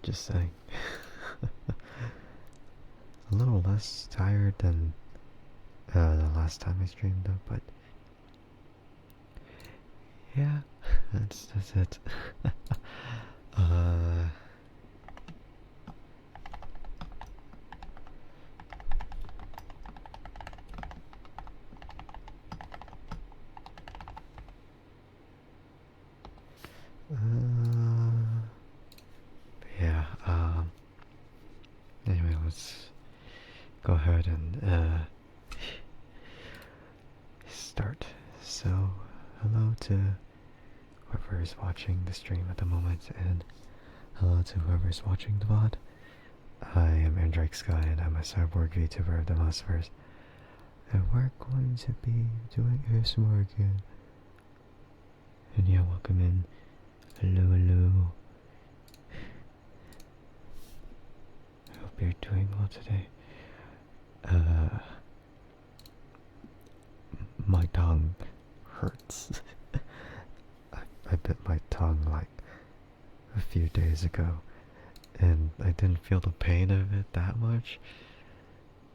Just saying. A little less tired than the last time I streamed though, but yeah, that's it. uh, yeah. Anyway, let's go ahead and start. So, hello to whoever is watching the stream at the moment, and hello to whoever is watching the VOD. I am Andrike Sky, and I'm a cyborg VTuber of the Mossverse, and we're going to be doing ASMR again. And yeah, welcome in. Hello, hello. I hope you're doing well today. My tongue hurts. I bit my tongue like a few days ago, and I didn't feel the pain of it that much,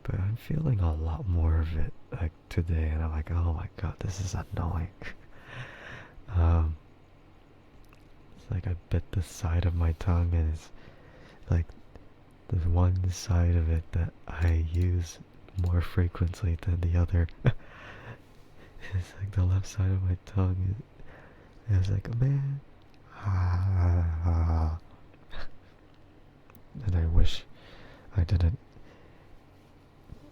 but I'm feeling a lot more of it like today, and I'm like, oh my god, this is annoying. It's like I bit the side of my tongue, and it's like the one side of it that I use more frequently than the other. It's like the left side of my tongue is like, man, and I wish I didn't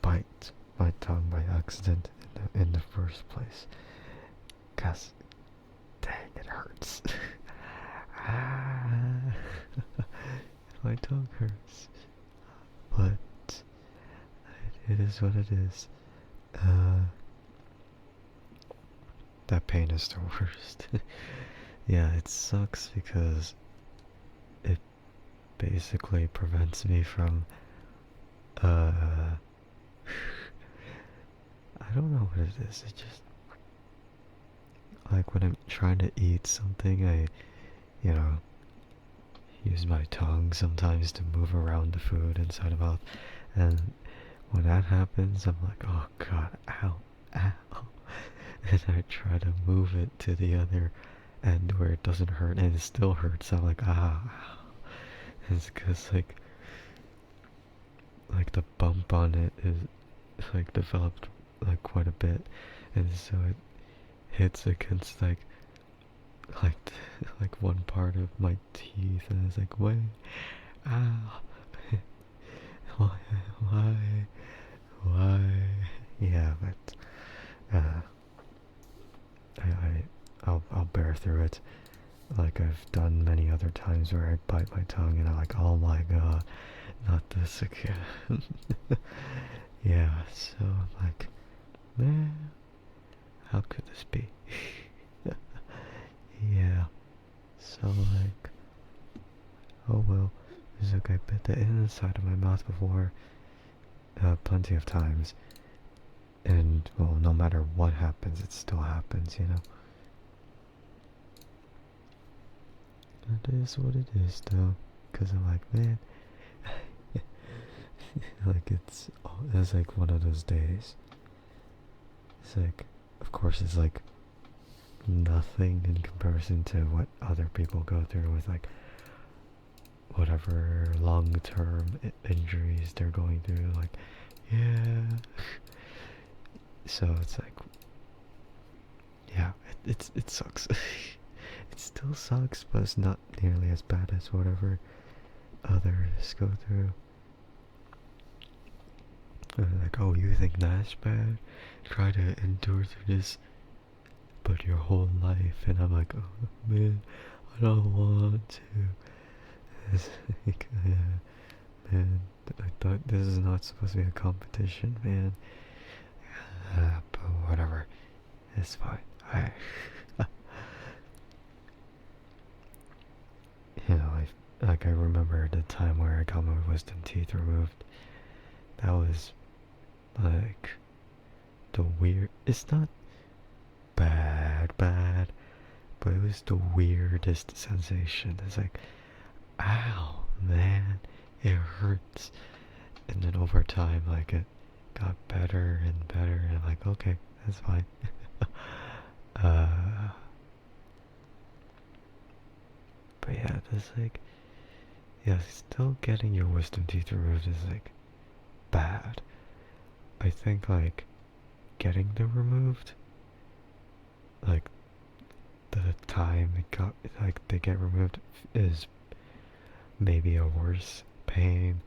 bite my tongue by accident in the first place, cause dang, it hurts. My tongue hurts, but it is what it is. That pain is the worst. Yeah, it sucks because it basically prevents me from, I don't know what it is, it just, like when I'm trying to eat something, I, use my tongue sometimes to move around the food inside of my mouth, and when that happens, I'm like, oh god, ow, ow. And I try to move it to the other end where it doesn't hurt, and it still hurts. I'm like, ah, ow. It's because like the bump on it is like developed like quite a bit, and so it hits against like like one part of my teeth, and it's like, wait, ow. why, why? Yeah, but I'll bear through it, like I've done many other times where I bite my tongue and I'm like, oh my god, not this again. Yeah, so I'm like, man, how could this be? Yeah, so like, oh well, it's like I bit the inside of my mouth before, plenty of times, and well, no matter what happens, it still happens, you know? It is what it is though, cause I'm like, man, like it's like one of those days. It's like, of course it's like nothing in comparison to what other people go through with like whatever long-term injuries they're going through, like, yeah. So it's like, yeah, it sucks. It still sucks, but it's not nearly as bad as whatever others go through. Like, oh, you think that's bad? Try to endure through this, but your whole life. And I'm like, oh man, I don't want to. It's like, yeah, man, I thought this is not supposed to be a competition, man. But whatever, it's fine. I remember the time where I got my wisdom teeth removed. That was like the weird. It's not bad, but it was the weirdest sensation. It's like, ow, man. hurts. And then over time, like, it got better and better, and I'm like, okay, that's fine. uh, but yeah, this, like, yeah, still getting your wisdom teeth removed is, like, bad. I think, like, getting them removed, like, the time it got, like, they get removed is maybe a worse pain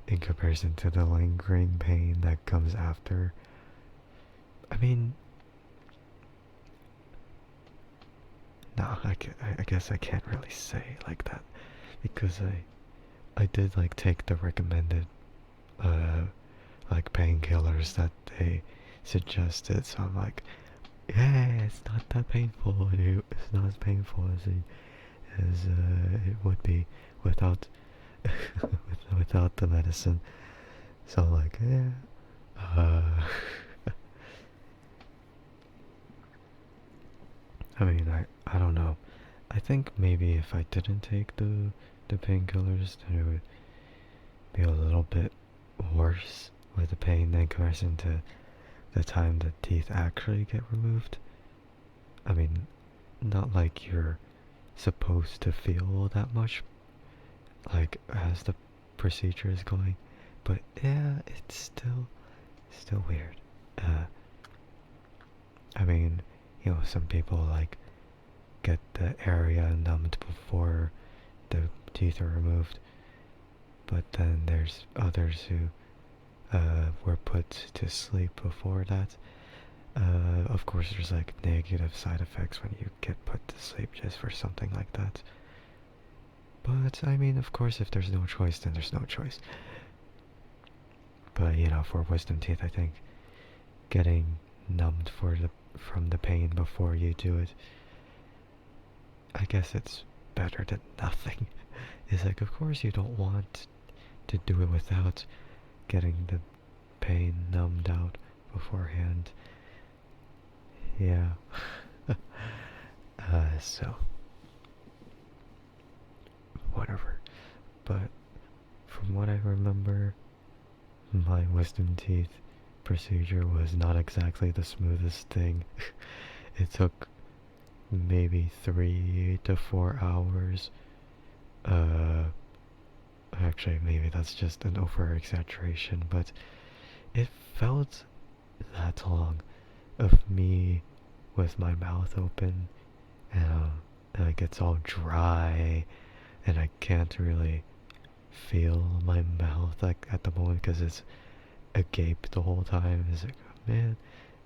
in comparison to the lingering pain that comes after. I mean, no, I guess I can't really say like that, because I did, like, take the recommended like, painkillers that they suggested, so I'm like, yeah, it's not that painful. It's not as painful as it would be without without the medicine. So, like, yeah. I mean, I don't know. I think maybe if I didn't take the painkillers, then it would be a little bit worse with the pain in comparison to the time the teeth actually get removed. I mean, not like you're supposed to feel that much, like, as the procedure is going, but yeah, it's still weird. I mean, some people, like, get the area numbed before the teeth are removed, but then there's others who were put to sleep before that. Of course, there's, like, negative side effects when you get put to sleep just for something like that. But, I mean, of course, if there's no choice, then there's no choice. But, for wisdom teeth, I think getting numbed from the pain before you do it, I guess it's better than nothing. It's like, of course, you don't want to do it without getting the pain numbed out beforehand. Yeah. So, whatever. But from what I remember, my wisdom teeth procedure was not exactly the smoothest thing. It took maybe 3 to 4 hours. Actually, maybe that's just an over exaggeration, but it felt that long of me with my mouth open, and like, it's all dry, and I can't really feel my mouth, like, at the moment, because it's agape the whole time. It's like, man,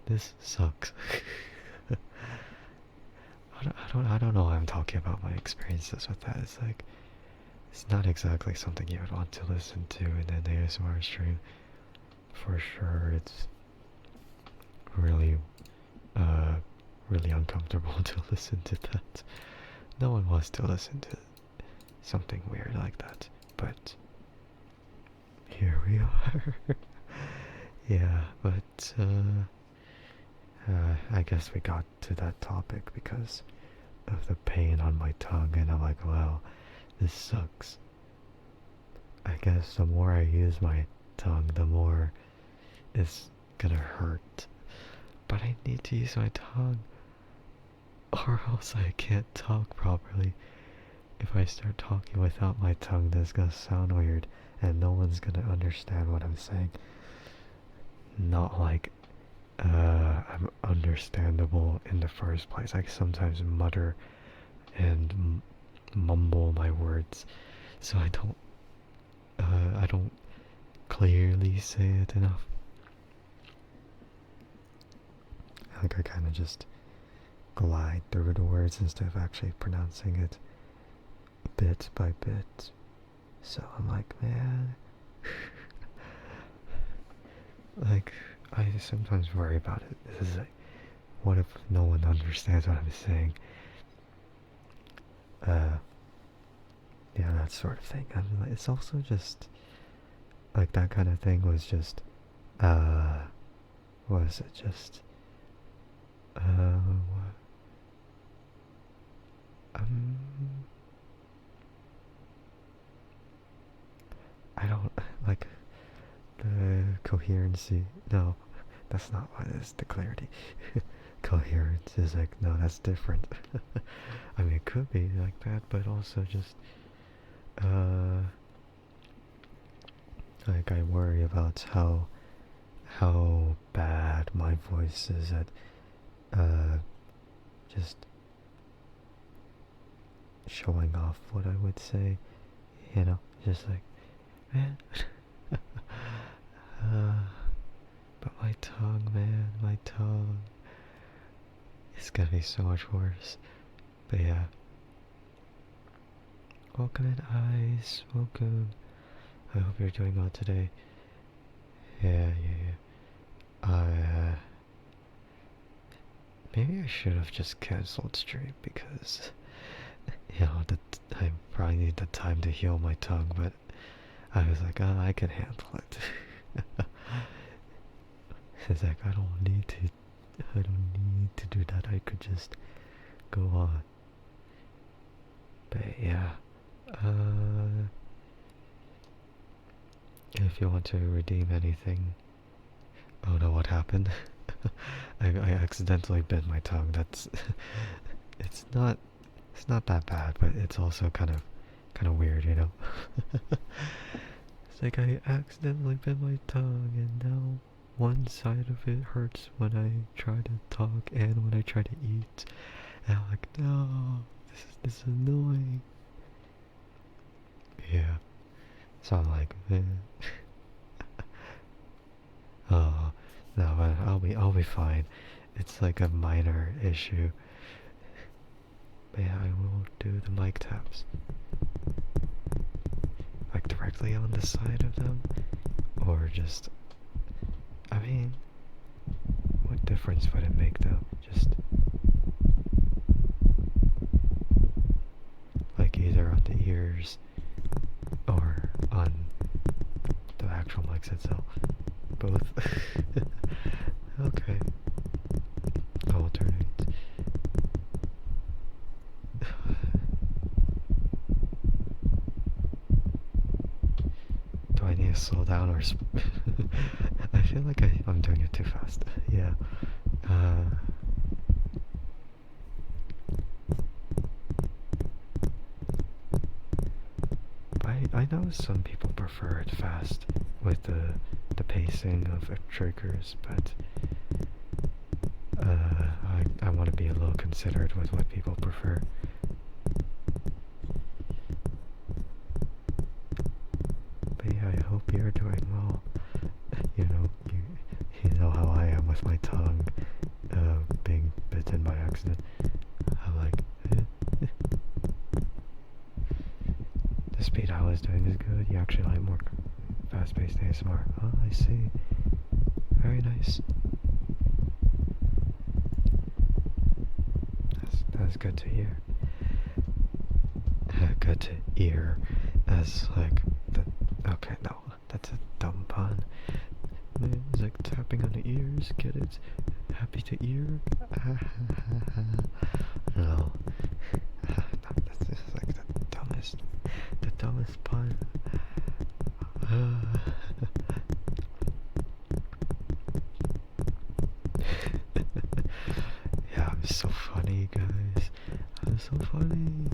this sucks. I don't know why I'm talking about my experiences with that. It's like, it's not exactly something you would want to listen to in an ASMR stream. For sure, it's really, really uncomfortable to listen to that. No one wants to listen to something weird like that, but here we are. Yeah, but, I guess we got to that topic because of the pain on my tongue, and I'm like, wow, this sucks. I guess the more I use my tongue, the more it's gonna hurt. But I need to use my tongue, or else I can't talk properly. If I start talking without my tongue, that's gonna sound weird, and no one's gonna understand what I'm saying. Not like I'm understandable in the first place. I sometimes mutter and mumble my words, so I don't clearly say it enough. Like, I kind of just glide through the words instead of actually pronouncing it bit by bit. So I'm like, man, like, I sometimes worry about it. This is like, what if no one understands what I'm saying? Yeah, that sort of thing. And it's also just, like, that kind of thing was just, was it just, um, I don't, coherency. No, that's not what it is. The clarity. Coherence is like, no, that's different. I mean, it could be like that, but also just, like I worry about how bad my voice is at, just showing off what I would say, just like, man. But my tongue, man, my tongue. It's gonna be so much worse. But yeah. Welcome in, Ice. Welcome. I hope you're doing well today. Yeah. Maybe I should have just cancelled stream because, I probably need the time to heal my tongue, but I was like, oh, I can handle it. It's like, I don't need to do that. I could just go on. But yeah, if you want to redeem anything. Oh no, what happened? I accidentally bit my tongue. That's it's not that bad, but it's also kind of weird, It's like I accidentally bit my tongue, and now one side of it hurts when I try to talk and when I try to eat. And I'm like, no, this is annoying. Yeah. So I'm like, oh no, but I'll be fine. It's like a minor issue. But yeah, I will do the mic taps. Like directly on the side of them, or just, I mean, what difference would it make though? Just like either on the ears or on the actual mics itself. Both. Okay. Alternate. Do I need to slow down or I feel like I'm doing it too fast. Yeah. I know some people prefer it fast with the pacing of triggers, but I want to be a little considerate with what people prefer. But yeah, I hope you're doing well. You know how I am with my tongue being bitten by accident. I'm like, the speed I was doing is good. You actually like more fast-paced ASMR. Oh, I see. Very nice. That's good to hear. Good to hear, as like the. Okay, no, that's a dumb pun. It's like tapping on the ears. Get it? Happy to ear. No. That's just like the dumbest pun. Yeah, I'm so funny, guys. I'm so funny.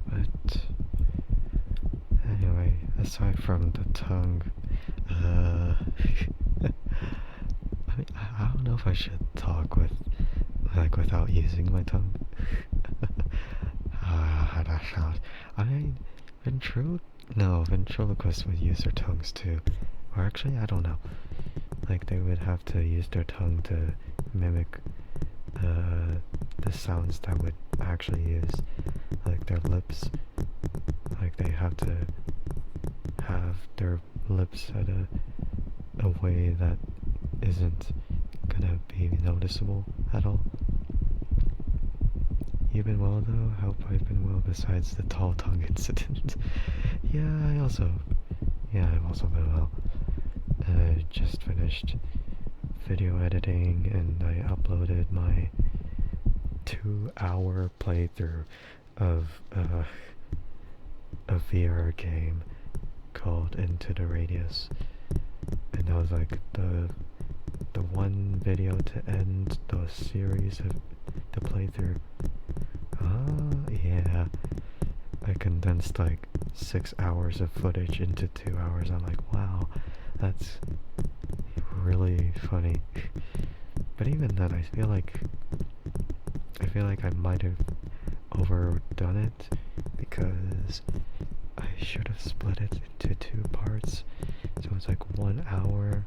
But anyway, aside from the tongue, I mean, I don't know if I should talk without using my tongue. How that sound? I mean, ventriloquists would use their tongues too. Or actually, I don't know. Like, they would have to use their tongue to mimic the sounds that would actually use, like, their lips. Like, they have to have their lips at a way that isn't gonna be noticeable at all. You been well though? Hope I've been well besides the tall tongue incident. Yeah, I've also been well. I just finished video editing and I uploaded my 2-hour playthrough of a VR game called Into the Radius. And that was like the one video to end the series of the playthrough. Yeah. I condensed like 6 hours of footage into 2 hours. I'm like, wow, that's really funny. But even then, I feel like I might have overdone it because I should have split it into 2 parts. So it's like 1 hour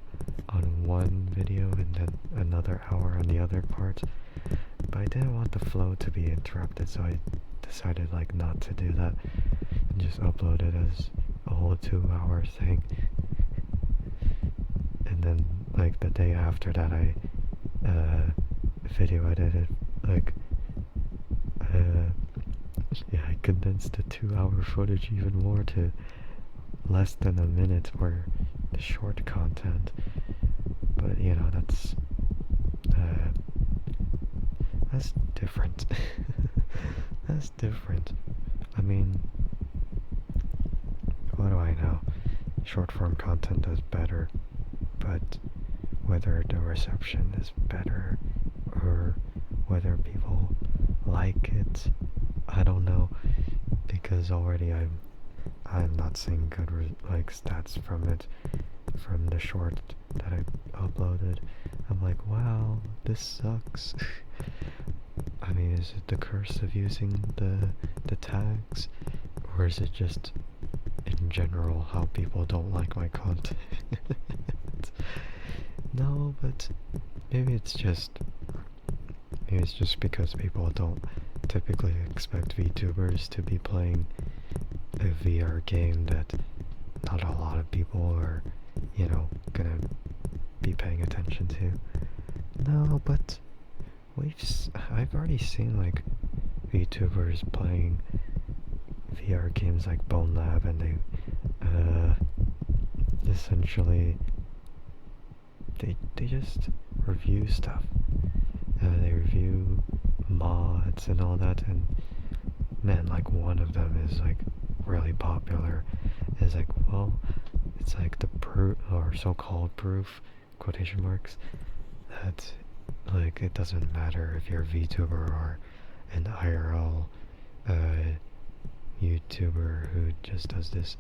on one video and then another hour on the other part. But I didn't want the flow to be interrupted, so I decided like not to do that and just upload it as a whole 2-hour thing. And then like the day after that I video edited like yeah, I condensed the 2-hour footage even more to less than a minute for the short content. But you know, that's different. That's different. I mean, what do I know? Short form content is better, but whether the reception is better or whether people like it, I don't know, because already I'm not seeing good stats from it, from the short that I uploaded. I'm like, wow, this sucks. I mean, is it the curse of using the tags, or is it just in general how people don't like my content? No, but maybe it's just because people don't typically expect VTubers to be playing a VR game that not a lot of people are, you know, gonna be paying attention to. No, but I've already seen like VTubers playing VR games like Bone Lab, and they essentially they just review stuff. They review mods and all that, and man, like one of them is like really popular. Is like, well, it's like the proof or so-called proof, quotation marks, that like it doesn't matter if you're a VTuber or an IRL YouTuber who just does this,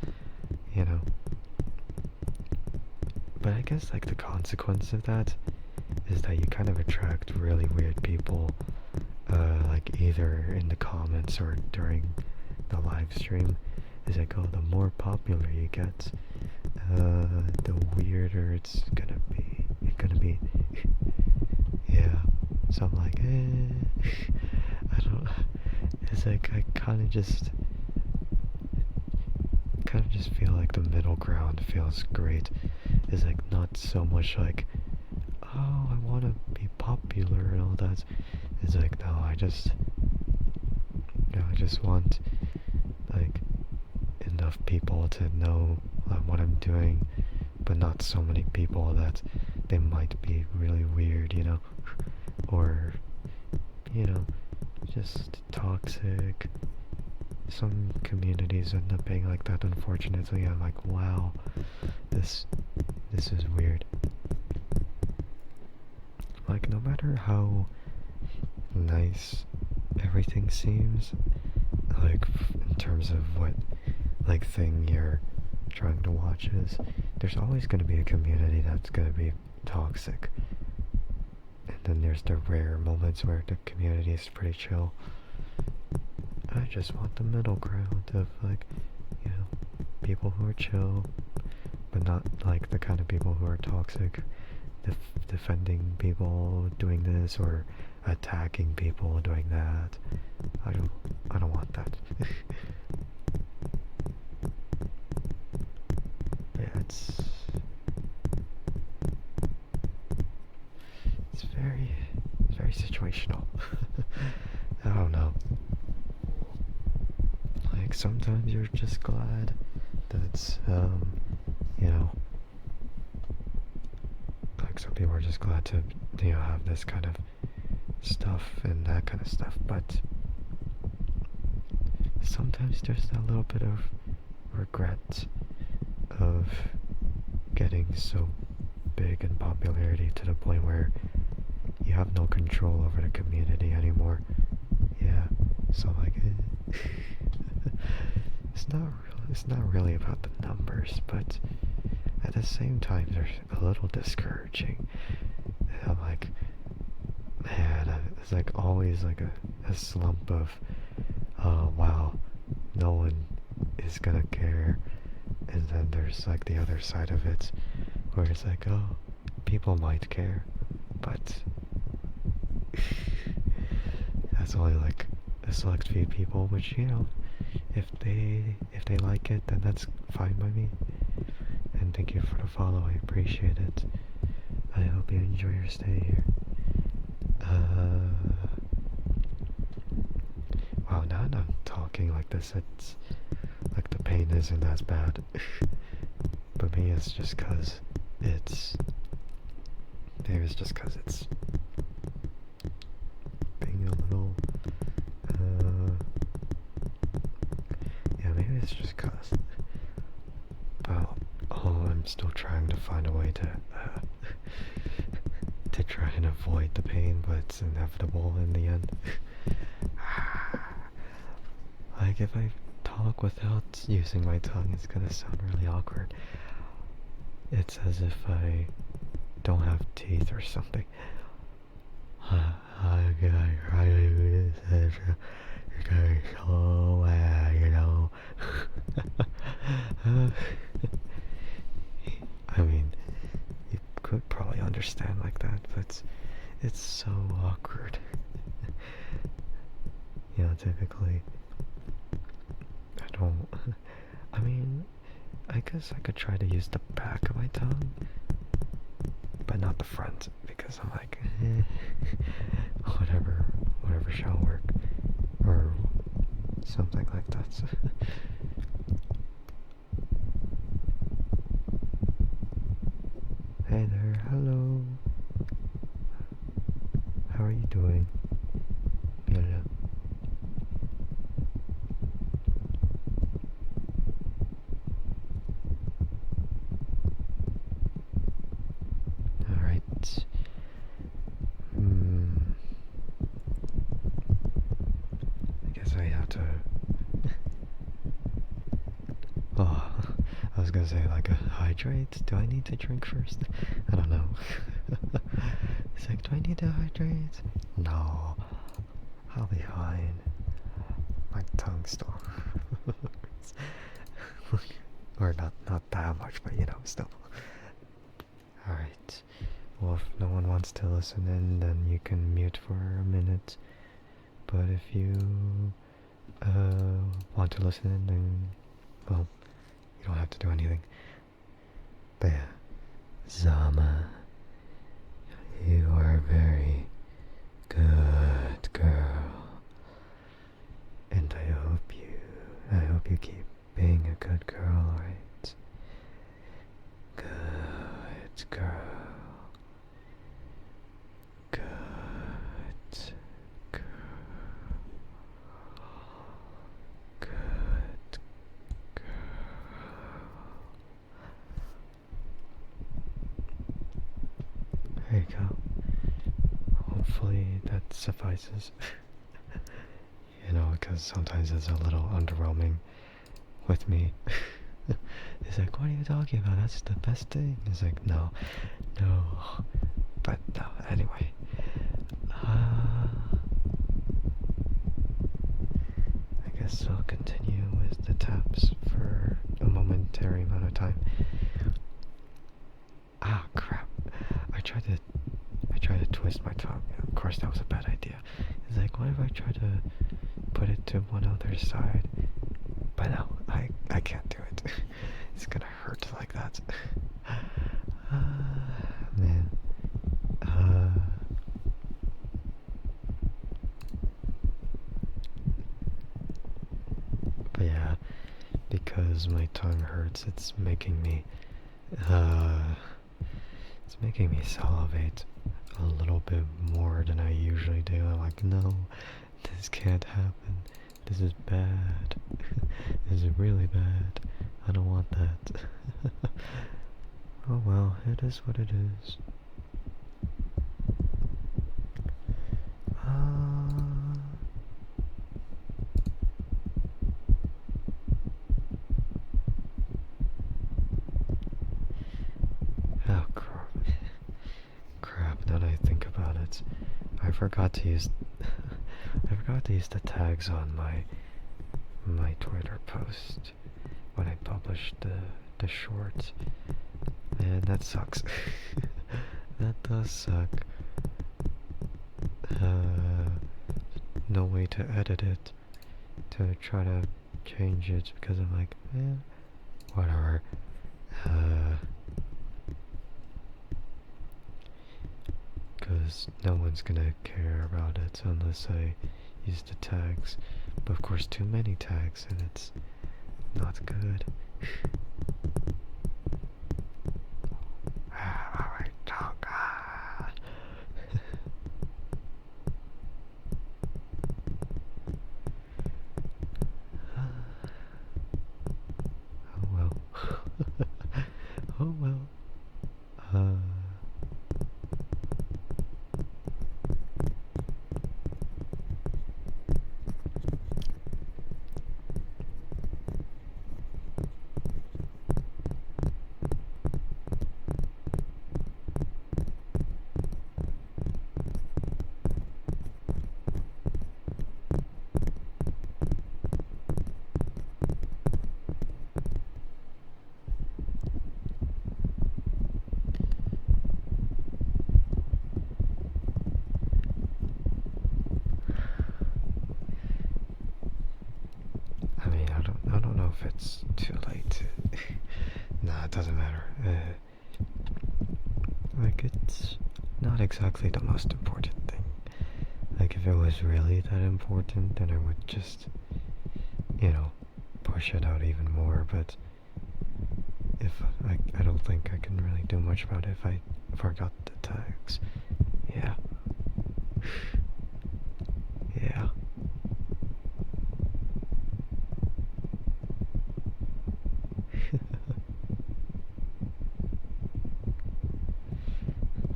you know. But I guess like the consequence of that is that you kind of attract really weird people, like either in the comments or during the live stream. Is like, oh, the more popular you get, the weirder it's gonna be. Yeah. So I'm like, I don't. It's like I kind of just feel like the middle ground feels great. It's like not so much like, oh, I want to be popular and all that. It's like, no, I just want like enough people to know what I'm doing, but not so many people that they might be really weird, you know, or, you know, just toxic. Some communities end up being like that, unfortunately. I'm like, wow, this is weird. Like, no matter how nice everything seems, like in terms of what like thing you're trying to watch is, there's always going to be a community that's going to be toxic. And then there's the rare moments where the community is pretty chill. I just want the middle ground of like, you know, people who are chill, but not like the kind of people who are toxic, defending people doing this or attacking people doing that. I don't want that. Yeah, it's very situational. I don't know. Like sometimes you're just glad that you know, people are just glad to, have this kind of stuff and that kind of stuff, but sometimes there's that little bit of regret of getting so big in popularity to the point where you have no control over the community anymore. Yeah, so like, it's not really about the numbers, but at the same time, they're a little discouraging. And I'm like, man, it's like always like a slump of, oh wow, no one is gonna care. And then there's like the other side of it, where it's like, oh, people might care, but that's only like a select few people, which, if they like it, then that's fine by me. And thank you for the follow, I appreciate it. I hope you enjoy your stay here. Wow, now that I'm talking like this, it's like the pain isn't as bad. But maybe it's just cause it's being a little, yeah, maybe it's just cause, but I'm still trying to find a way to to try and avoid the pain, but it's inevitable in the end. Like, if I talk without using my tongue, it's gonna sound really awkward. It's as if I don't have teeth or something. I mean, you could probably understand like that, but it's so awkward. Typically, I don't. I mean, I guess I could try to use the back of my tongue, but not the front, because I'm like, whatever shall work, or something like that. Hey there, hello. How are you doing? Hello. Alright. I guess I have to... Oh, I was gonna say, like, hydrate? Do I need to drink first? I don't know. It's like, do I need to hydrate? No. I'll be fine. My tongue still hurts. Or not that much, but still. Alright. Well, if no one wants to listen in, then you can mute for a minute. But if you want to listen in, then, well, you don't have to do anything. But yeah, Zama, you are a very good girl. And I hope you keep being a good girl, alright? Good girl. Good girl. Good girl. There you go. Hopefully that suffices. Because sometimes it's a little underwhelming with me. It's like, what are you talking about? That's the best thing. It's like, no. But no, anyway. I guess I'll continue with the taps for a momentary amount of time. Ah, crap. I tried to twist my tongue. Of course, that was a bad idea. It's like, what if I try to put it to one other side? But no, I can't do it. It's gonna hurt like that. Man. But yeah, because my tongue hurts, it's making me It's making me salivate a little bit more than I usually do. I'm like, no, this can't happen. This is bad. This is really bad. I don't want that. Oh well, it is what it is. Oh crap, now that I think about it. I forgot to use I forgot to use the tags on my Twitter post when I published the short. And that sucks. That does suck. No way to edit it, to try to change it, because I'm like, whatever. Because no one's gonna care about it unless I use the tags. But of course, too many tags, and it's not good. Oh well. Oh well. I don't know if it's too late to. Nah, it doesn't matter. Like, it's not exactly the most important thing. Like, if it was really that important, then I would just, push it out even more. But if I don't think I can really do much about it if I forgot the tags. Yeah. Yeah.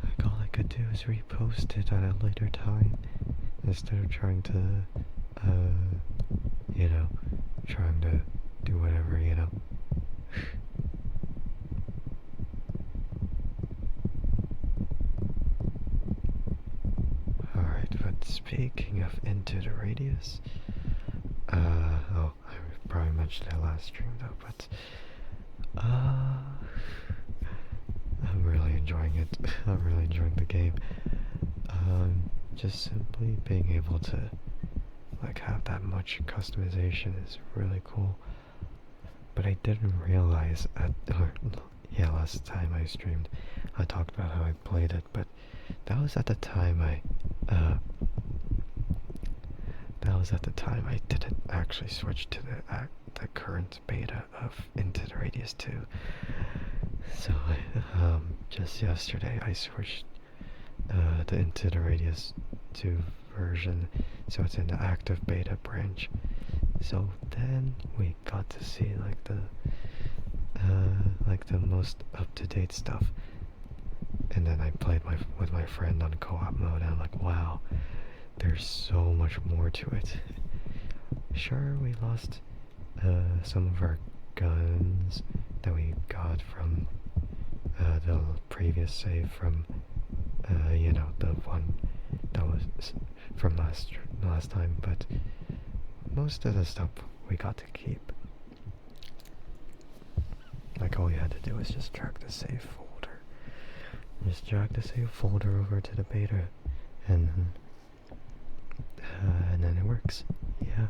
Like, all I could do is repost it at a later time instead of trying to, trying to do whatever, Alright, but speaking of Into the Radius, oh, I probably mentioned it last stream though, but, I'm really enjoying it. I'm really enjoying the game. Just simply being able to, like, have that much customization is really cool. But I didn't realize last time I streamed, I talked about how I played it, but that was at the time I didn't actually switch to the current beta of Into the Radius 2. So just yesterday I switched the Into the Radius 2 version, so it's in the active beta branch. So then we got to see like the most up-to-date stuff. And then I played with my friend on co-op mode, and I'm like, wow, there's so much more to it. Sure, we lost some of our guns that we got from the previous save from the one that was from last time, but most of the stuff we got to keep. Like, all you had to do was just drag the save folder. Just drag the save folder over to the beta, and then it works. Yeah.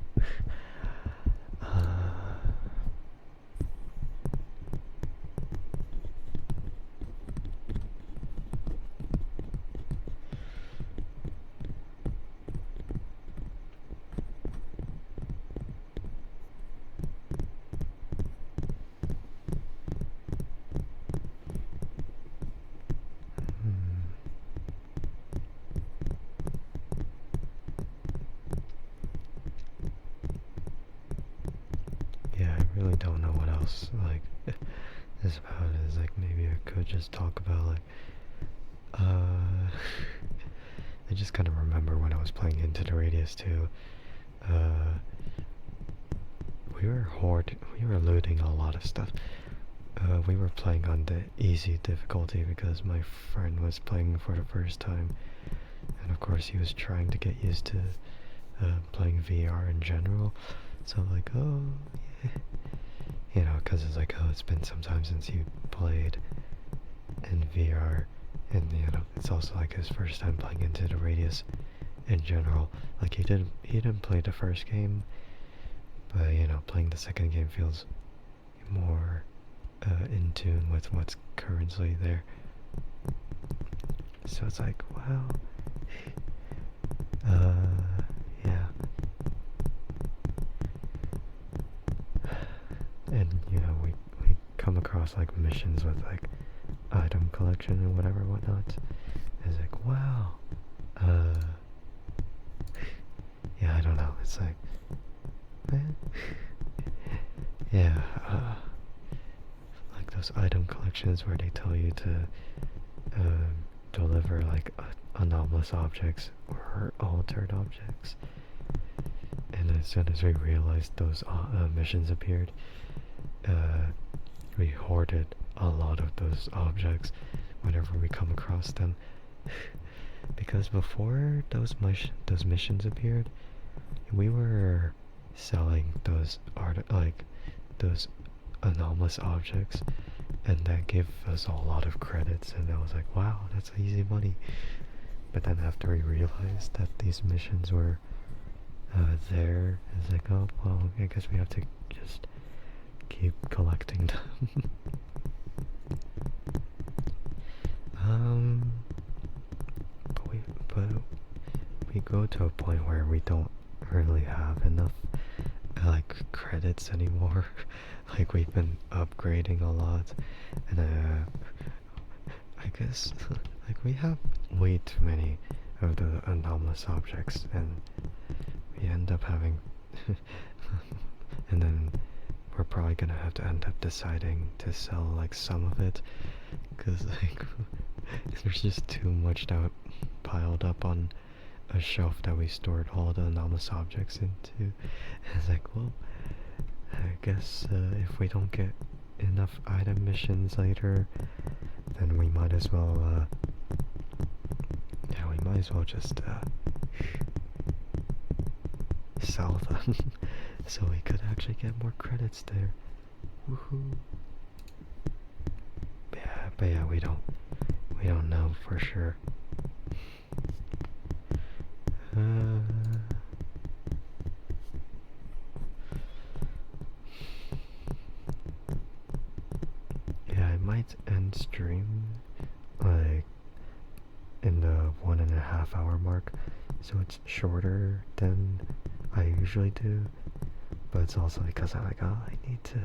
is about is like maybe I could just talk about like I just kind of remember when I was playing Into the Radius too. Uh, we were looting a lot of stuff. We were playing on the easy difficulty because my friend was playing for the first time, and of course he was trying to get used to playing VR in general. So like, oh, yeah. You know, because it's like, oh, it's been some time since you played in VR, and you know, it's also like his first time playing Into the Radius in general. Like he didn't play the first game, but you know, playing the second game feels more in tune with what's currently there. So it's like, wow, yeah. And you know, we come across like missions with like item collection and whatnot. It's like, wow, yeah, I don't know. It's like, man, yeah, like those item collections where they tell you to deliver like anomalous objects or altered objects. And as soon as we realized those missions appeared, we hoarded a lot of those objects whenever we come across them. Because before those missions appeared, we were selling those those anomalous objects, and that gave us a lot of credits, and I was like, wow, that's easy money. But then after we realized that these missions were there, it's like, oh well, I guess we have to just keep collecting them. But we go to a point where we don't really have enough like credits anymore. Like we've been upgrading a lot, and I guess like we have way too many of the anomalous objects, and we end up having and then we're probably gonna have to end up deciding to sell like some of it, because like there's just too much that piled up on a shelf that we stored all the anomalous objects into. And it's like, well, I guess if we don't get enough item missions later, then we might as well just sell them so we could actually get more credits there. Woohoo. But yeah, we don't know for sure. Yeah, I might end stream like in the 1.5 hour mark, so it's shorter than I usually do. But it's also because I'm like, oh, I need to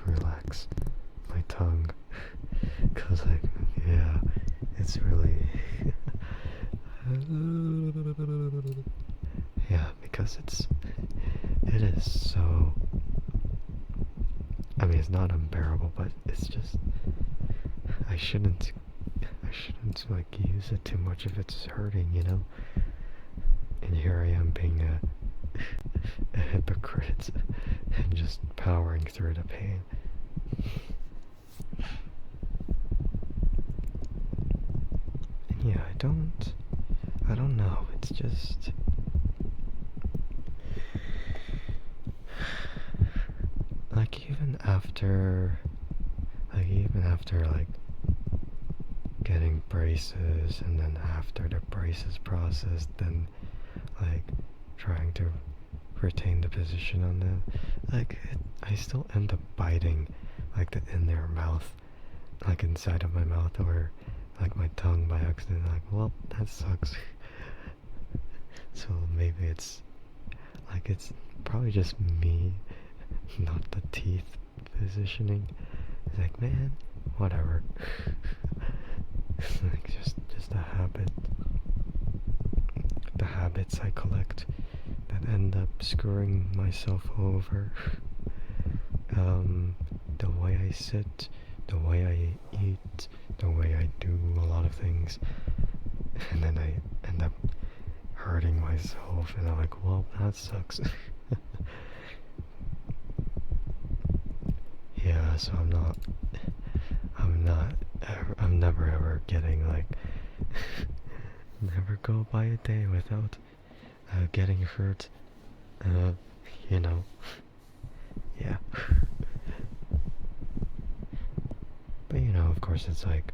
relax my tongue, cause like, yeah, it's really yeah, because it is so, I mean, it's not unbearable, but it's just, I shouldn't like use it too much if it's hurting, you know. And here I am being a hypocrite and just powering through the pain. And yeah, I don't know, it's just, like even after like getting braces, and then after the braces process, then like trying to retain the position on them, like I still end up biting like the in their mouth, like inside of my mouth, or like my tongue by accident. Like, well, that sucks. So maybe it's probably just me, not the teeth positioning. It's like, man, whatever. Like just a habit. The habits I collect that end up screwing myself over. I sit, the way I eat, the way I do a lot of things, and then I end up hurting myself, and I'm like, well, that sucks. Yeah, so I'm never ever getting like, never go by a day without getting hurt, uh, you know, yeah. But you know, of course it's like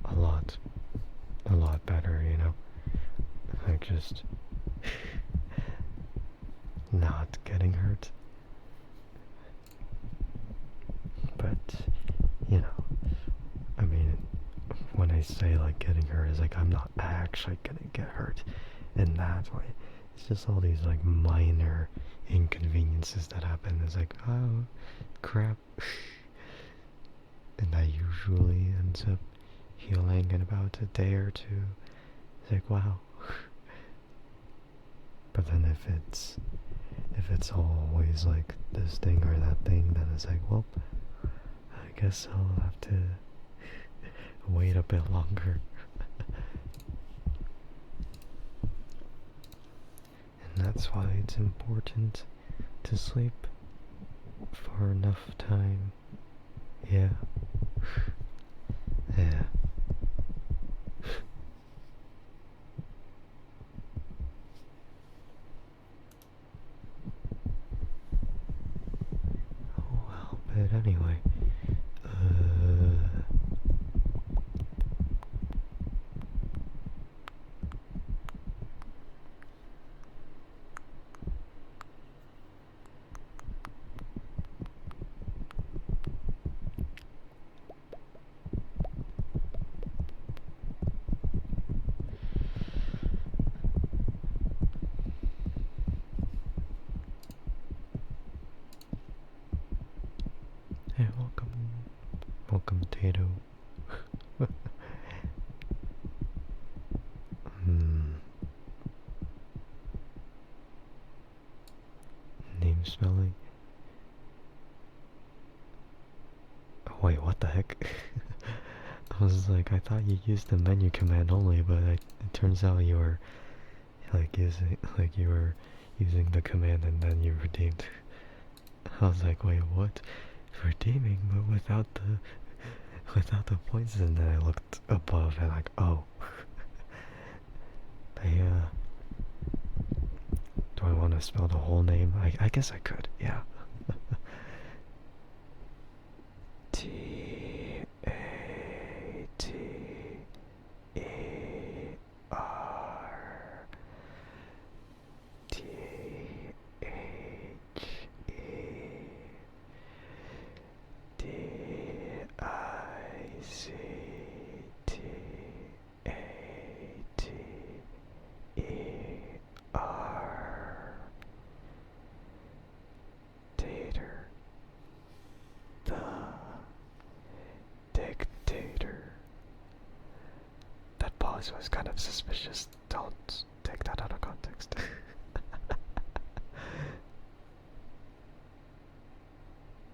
a lot better, you know, like just not getting hurt. But, you know, I mean, when I say like getting hurt, is like I'm not actually gonna get hurt in that way. It's just all these like minor inconveniences that happen. It's like, oh crap. And that usually ends up healing in about a day or two. It's like, wow. But then if it's always like this thing or that thing, then it's like, well, I guess I'll have to wait a bit longer. And that's why it's important to sleep for enough time. Yeah. Yeah. Oh well, but anyway, hey, welcome, Tato. Name spelling. Oh, wait, what the heck? I was like, I thought you used the menu command only, but it turns out you were using the command and then you redeemed. I was like, wait, what? Redeeming, but without the points. And then I looked above and like, oh. Do I want to spell the whole name? I guess I could, yeah. T A T E R T H E D I C T A T E R. Tater. The dictator. That pause was kind of suspicious. Don't take that out of context.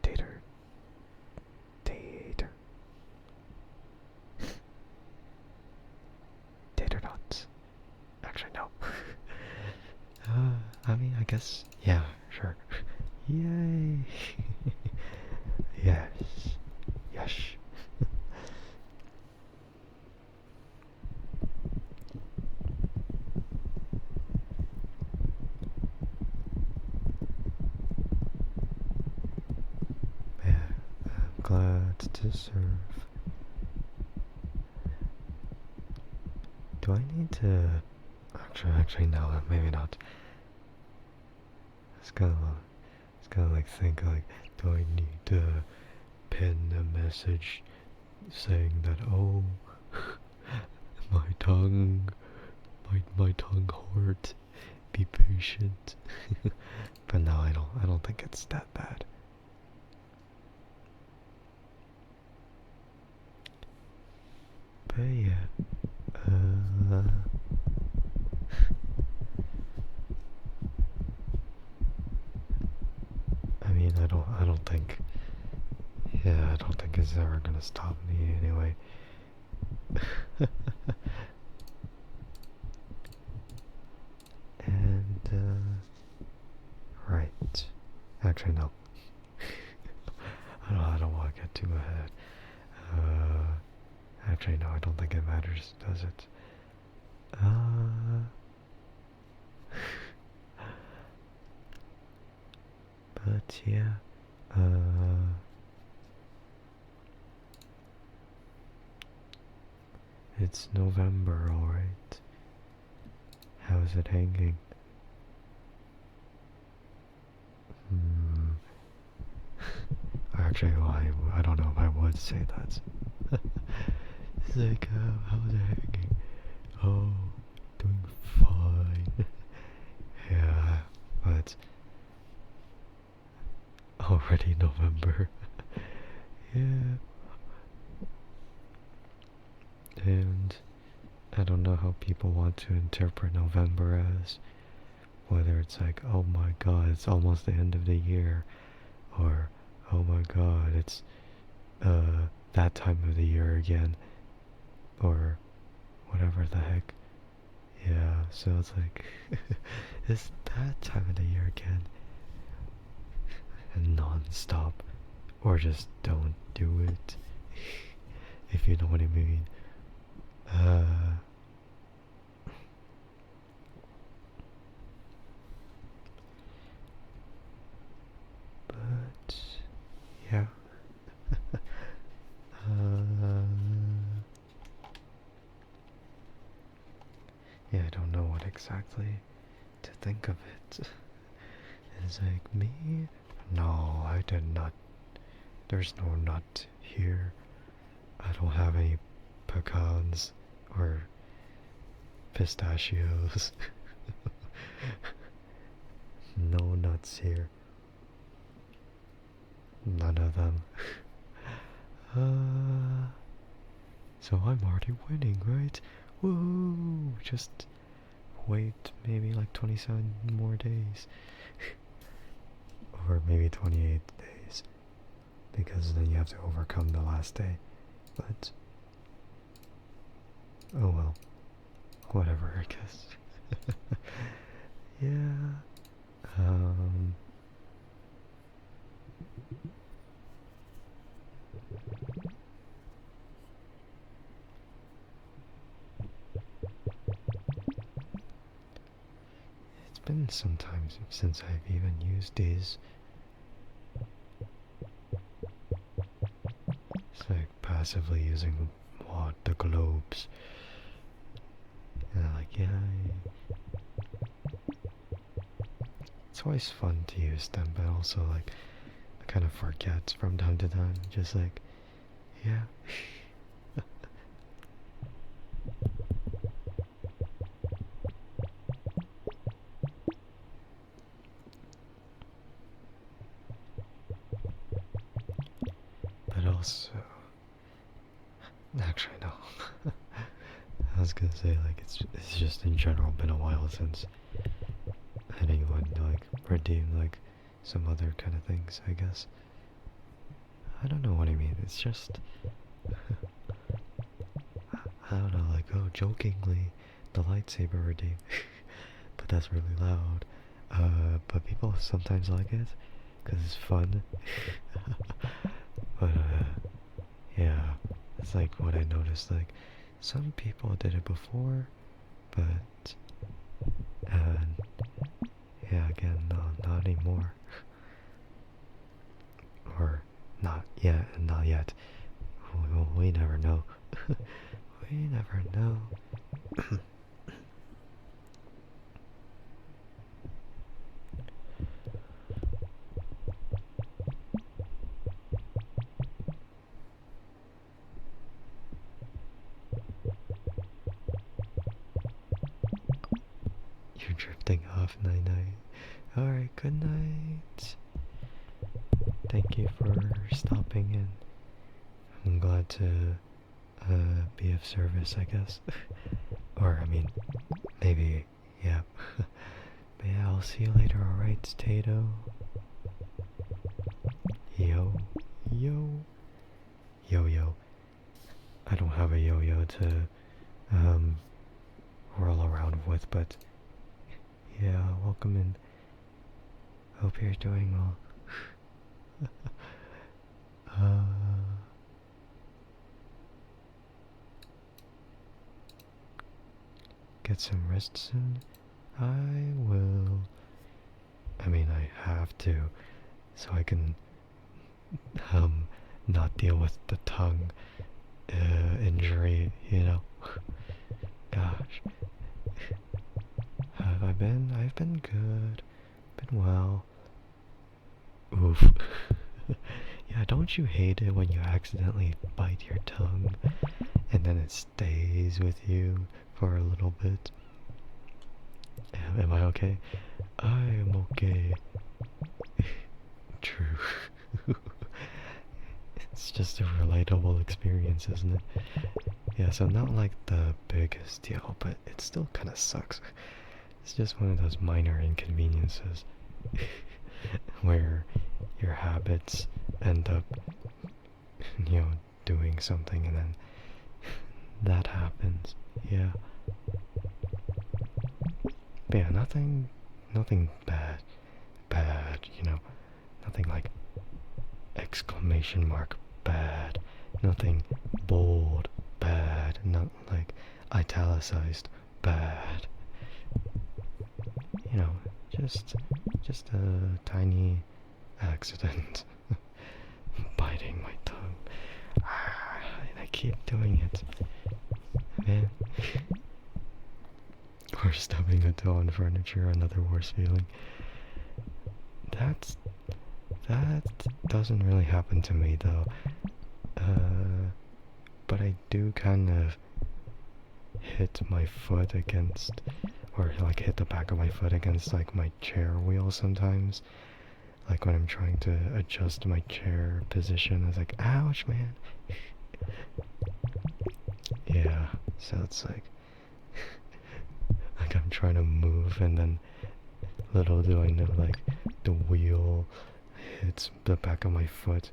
Tater. Tater. Tater tots. Actually, no. I mean, I guess, yeah, sure. Yay! Yes. Yes. Yeah, I'm glad to serve. Do I need to... Actually no, maybe not. It's gonna like think like, do I need to pin a message saying that, oh, my tongue hurt, be patient. But no, I don't think it's that bad. But yeah, I mean, I don't think, Yeah, I don't think it's ever gonna stop me anyway. And, right. Actually, no. I don't want to get too ahead. Actually, no, I don't think it matters, does it? But yeah, it's November, alright. How's it hanging? Actually, well, I don't know if I would say that. It's like, how's it hanging? Oh, doing fine. Yeah, but already November. Yeah. And I don't know how people want to interpret November as. Whether it's like, oh my god, it's almost the end of the year, or oh my god, it's that time of the year again, or whatever the heck. Yeah, so it's like, it's that time of the year again, and non-stop, or just don't do it, if you know what I mean. But yeah. Yeah, I don't know what exactly to think of it. It's like, me? No, I did not. There's no nut here. I don't have any pecans or pistachios. No nuts here. None of them. So I'm already winning, right? Woo! Just wait maybe like 27 more days. Or maybe 28 days. Because then you have to overcome the last day. But oh well. Whatever, I guess. Yeah. It's been some time since I've even used these. It's like passively using the globes. And like, yeah. It's always fun to use them, but also like, I kind of forget from time to time. Just like, yeah. But also, actually no. I was gonna say like it's just in general been a while since anyone like redeemed like some other kind of things, I guess. I don't know what I mean. It's just I don't know, like, oh, jokingly the lightsaber redeem. But that's really loud. But people sometimes like it because it's fun. But yeah, it's like what I noticed. Like some people did it before, but yeah, again, no, not anymore. Or not yet, and not yet. We never know. We never know. You're drifting off, night night. Alright, good night. Thank you for stopping in. I'm glad to be of service, I guess. Or, I mean, maybe, yeah. But yeah, I'll see you later, alright, Tato? Yo. yo-yo. Yo-yo. I don't have a yo-yo to roll around with, but yeah, welcome in. Hope you're doing well. Get some rest soon? I will. I mean, I have to, so I can not deal with the tongue injury, you know. Gosh. How have I been? I've been good. Been well. Oof. Yeah, don't you hate it when you accidentally bite your tongue and then it stays with you for a little bit? Am I okay? I am okay. True. It's just a relatable experience, isn't it? Yeah, so not like the biggest deal, but it still kind of sucks. It's just one of those minor inconveniences where your habits end up, doing something and then that happens. Yeah. But yeah, nothing bad, nothing like exclamation mark bad, nothing bold bad, not like italicized bad. Just a tiny accident. Biting my tongue. And I keep doing it. Man. Or stubbing a toe on furniture, another worse feeling. That doesn't really happen to me though. But I do kind of hit my foot against, or like hit the back of my foot against like my chair wheel sometimes. Like when I'm trying to adjust my chair position, it's like, ouch, man. Yeah, so it's like I'm trying to move and then little do I know, like the wheel hits the back of my foot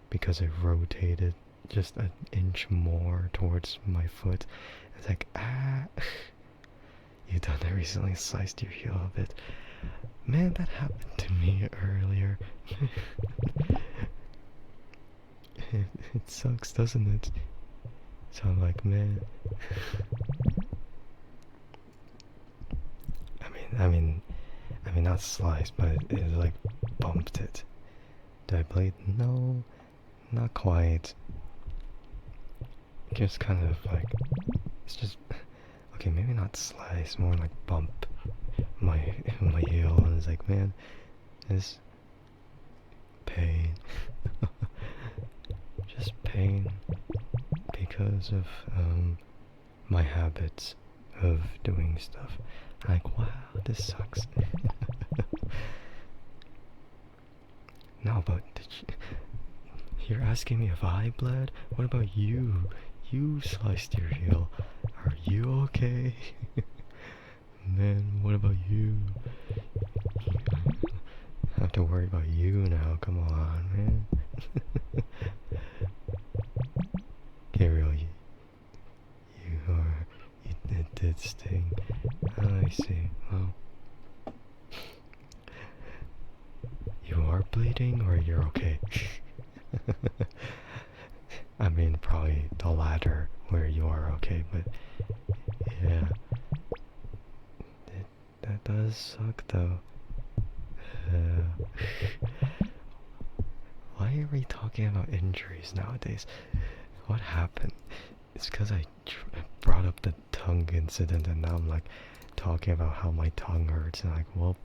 because I rotated just an inch more towards my foot. It's like, ah. You done that recently, sliced your heel a bit. Man, that happened to me earlier. It sucks, doesn't it? So I'm like, man. I mean, not sliced, but it like bumped it. Did I bleed? No, not quite. Just kind of like, it's just, okay, maybe not slice, more like bump my heel, and it's like, man, this pain. Just pain because of my habits of doing stuff. Like, wow, this sucks. No, but you're asking me if I bled? What about you? You sliced your heel. Are you okay? Man, what about you? I have to worry about you now, come on, man. Gabriel, it did sting. I see. Well, you are bleeding or you're okay? I mean, probably the latter, where you are okay, but yeah. That does suck though. Why are we talking about injuries nowadays? What happened? It's because I brought up the tongue incident and now I'm like talking about how my tongue hurts and like, well,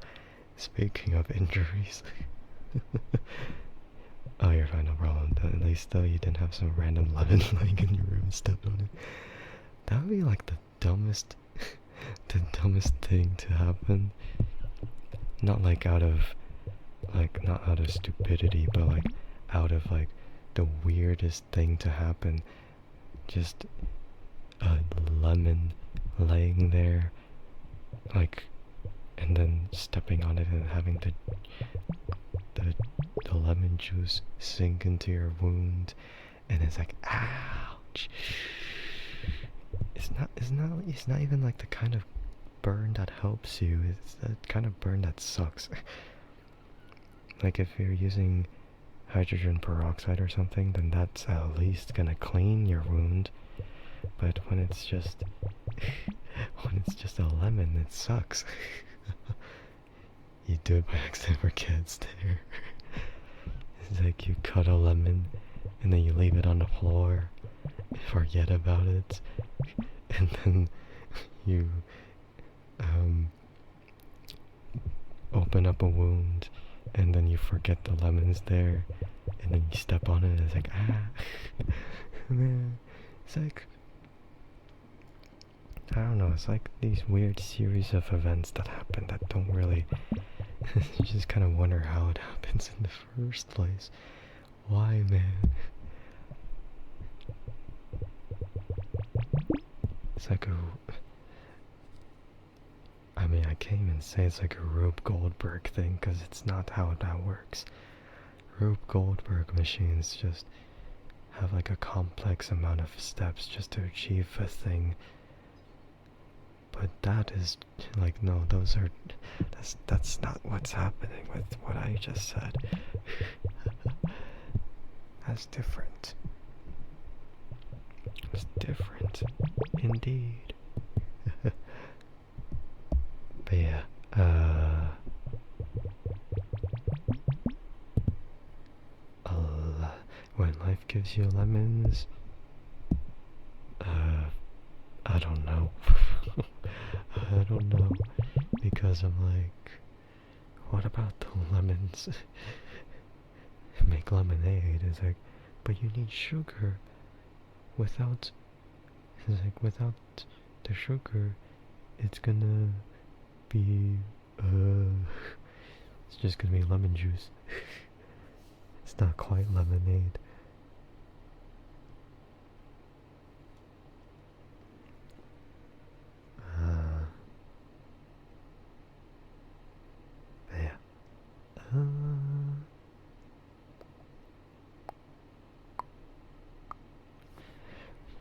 speaking of injuries. Oh, you're fine, no problem. At least though you didn't have some random lemon lying in your room and stepped on it. That would be like the dumbest thing to happen. Not like not out of stupidity, but like out of like the weirdest thing to happen. Just a lemon laying there, like, and then stepping on it and having the the lemon juice sink into your wound, and it's like, ouch. It's not even like the kind of burn that helps you. It's the kind of burn that sucks. Like if you're using hydrogen peroxide or something, then that's at least gonna clean your wound. But when it's just when it's just a lemon, it sucks. You do it by accident for kids there. It's like you cut a lemon and then you leave it on the floor, forget about it, and then you open up a wound, and then you forget the lemon's there, and then you step on it, and it's like, man, it's like, I don't know, it's like these weird series of events that happen that don't really, you just kind of wonder how it happens in the first place. Why, man? It's like I mean, I can't even say it's like a Rube Goldberg thing, because it's not how that works. Rube Goldberg machines just have like a complex amount of steps just to achieve a thing. But that is like, no, that's not what's happening with what I just said. That's different. It's different, indeed. But yeah, when life gives you lemons, I don't know. I don't know, because I'm like, what about the lemons? Make lemonade. It's like, but you need sugar. Without, it's like, without the sugar, it's gonna be, it's just gonna be lemon juice. It's not quite lemonade. Yeah.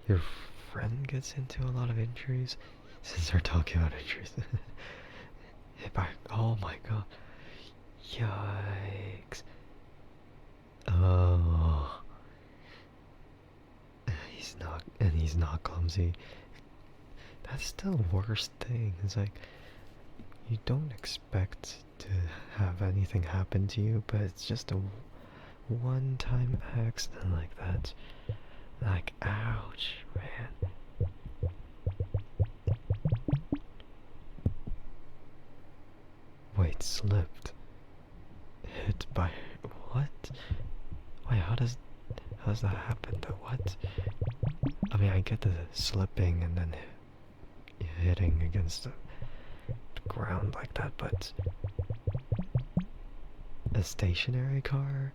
Your friend gets into a lot of injuries, since we're talking about injuries. Hit by, oh my god. Yikes. Oh. He's not clumsy. That's the worst thing. It's like, you don't expect to have anything happen to you, but it's just a one-time accident like that. Like, ouch, man. Wait, slipped. Hit by, what? Wait, how does that happen though? What? I mean, I get the slipping and then hitting against the ground like that, but a stationary car?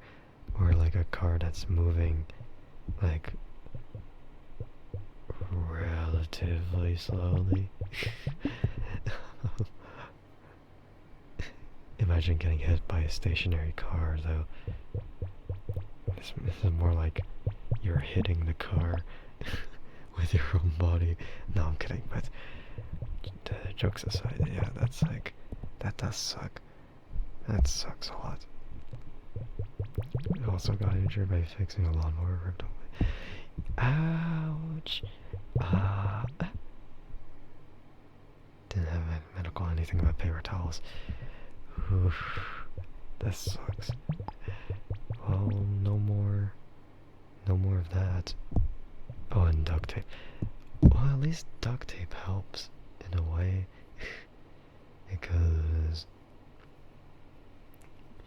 Or like a car that's moving, like, relatively slowly? Imagine getting hit by a stationary car, though. This is more like you're hitting the car with your own body. No, I'm kidding, but jokes aside, yeah, that's like, that does suck. That sucks a lot. I also got injured by fixing a lawnmower ripped off. Ouch! Didn't have a medical anything about paper towels. Oof, that sucks. Well, no more of that. Oh, and duct tape. Well, at least duct tape helps in a way, because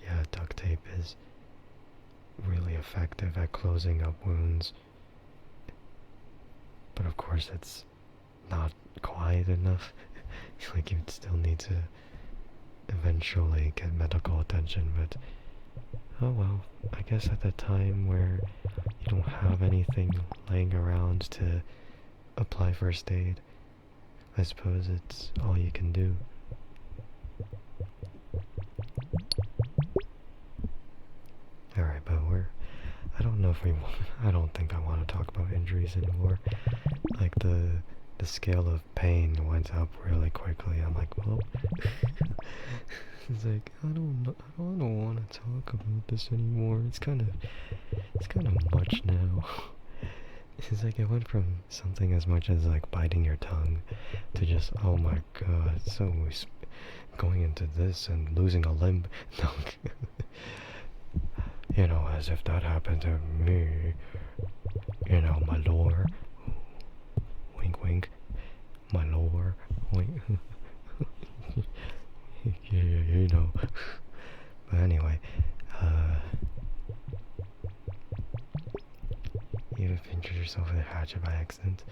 yeah, duct tape is really effective at closing up wounds. But of course, it's not quite enough. Like, you'd still need to eventually get medical attention, but oh well, I guess at the time where you don't have anything laying around to apply first aid, I suppose it's all you can do. if I don't think I want to talk about injuries anymore. Like the scale of pain went up really quickly. I'm like, well, it's like I don't want to talk about this anymore. It's kind of much now. It's like it went from something as much as like biting your tongue to just, oh my god, so going into this and losing a limb. No, you know, as if that happened to me. You know, my lore. Wink, wink. My lore. Wink. Yeah, you know. But anyway, you've injured yourself with a hatchet by accident.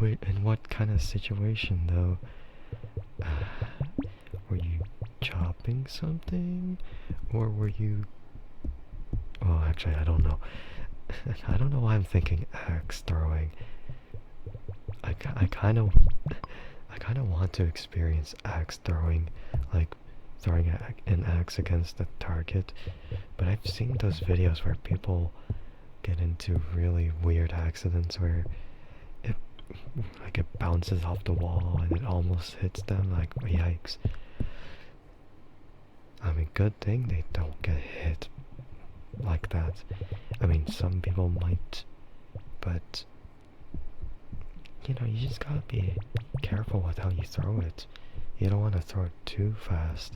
In what kind of situation though? Were you chopping something? Or were you... Well, actually, I don't know. I don't know why I'm thinking axe throwing. I kind of want to experience axe throwing, like throwing an axe against the target, but I've seen those videos where people get into really weird accidents where it bounces off the wall and it almost hits them, like, yikes. I mean, good thing they don't get hit like that. I mean, some people might, but you know, you just gotta be careful with how you throw it. You don't want to throw it too fast,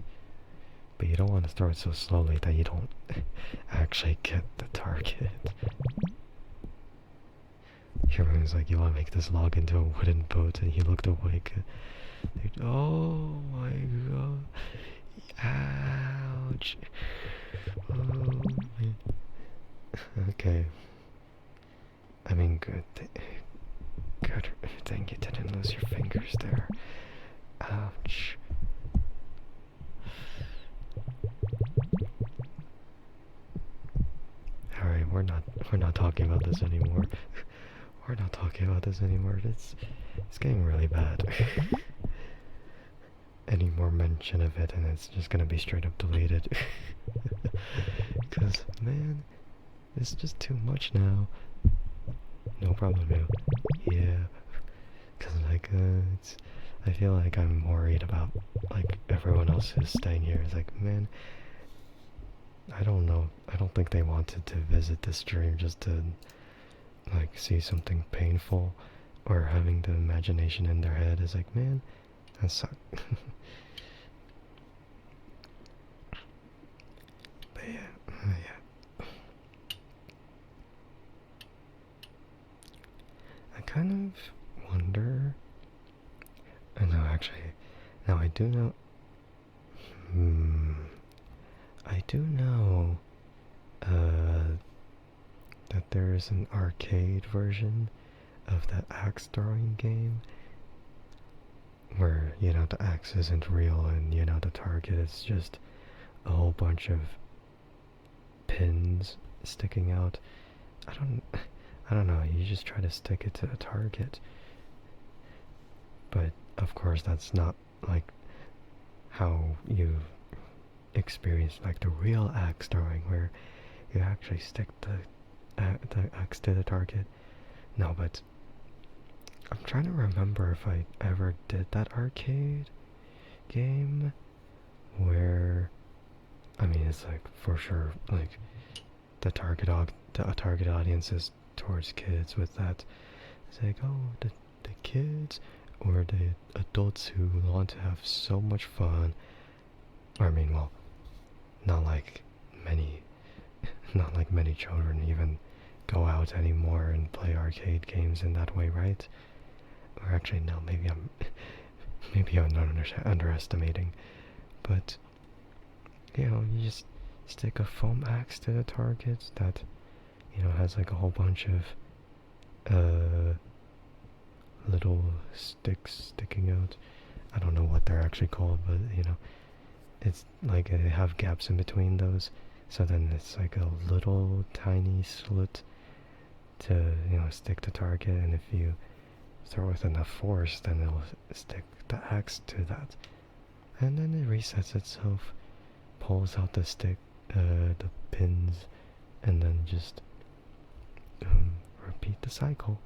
but you don't want to throw it so slowly that you don't actually get the target. Everyone's like, you want to make this log into a wooden boat, and he looked awake. Oh my god. Ouch. Oh, man. Okay. I mean, good thing you didn't lose your fingers there. Ouch. Alright, we're not talking about this anymore. We're not talking about this anymore. It's getting really bad. Any more mention of it and it's just gonna be straight up deleted. Cause man, it's just too much now. No problem, man. Yeah. Cause like I feel like I'm worried about like everyone else who's staying here. It's like, man, I don't know. I don't think they wanted to visit this stream just to like see something painful or having the imagination in their head. Is like, man, that sucks. But yeah. I kind of wonder. No, actually, now I do know. I do know that there is an arcade version of that axe throwing game where, you know, the axe isn't real and, you know, the target is just a whole bunch of pins sticking out. I don't know, you just try to stick it to the target. But of course that's not like how you experience like the real axe throwing where you actually stick the axe to the target. No, but I'm trying to remember if I ever did that arcade game where, I mean, it's like for sure like the target audience is towards kids with that. It's like, oh, the kids or the adults who want to have so much fun. Or I mean, well, not like many children even go out anymore and play arcade games in that way, right? Or actually, no, maybe I'm not underestimating. But you know, you just stick a foam axe to the target that, you know, has like a whole bunch of little sticks sticking out. I don't know what they're actually called, but you know, it's like they have gaps in between those, so then it's like a little tiny slit to, you know, stick the target, and if you throw with enough force, then it'll stick the axe to that. and then it resets itself, pulls out the stick, the pins, and then just repeat the cycle.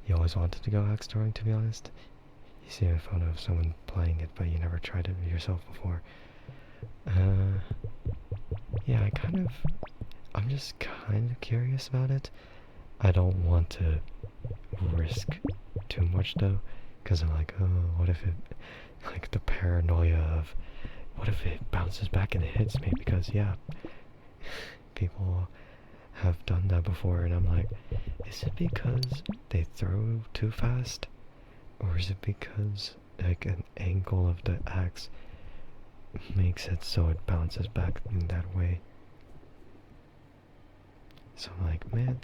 You always wanted to go axe throwing, to be honest? You see a photo of someone playing it, but you never tried it yourself before. Yeah, I'm just kind of curious about it. I don't want to risk too much though, because I'm like, oh, what if it, like the paranoia of, what if it bounces back and hits me? Because yeah, people have done that before, and I'm like, is it because they throw too fast? Or is it because like an angle of the axe makes it so it bounces back in that way? So I'm like, man,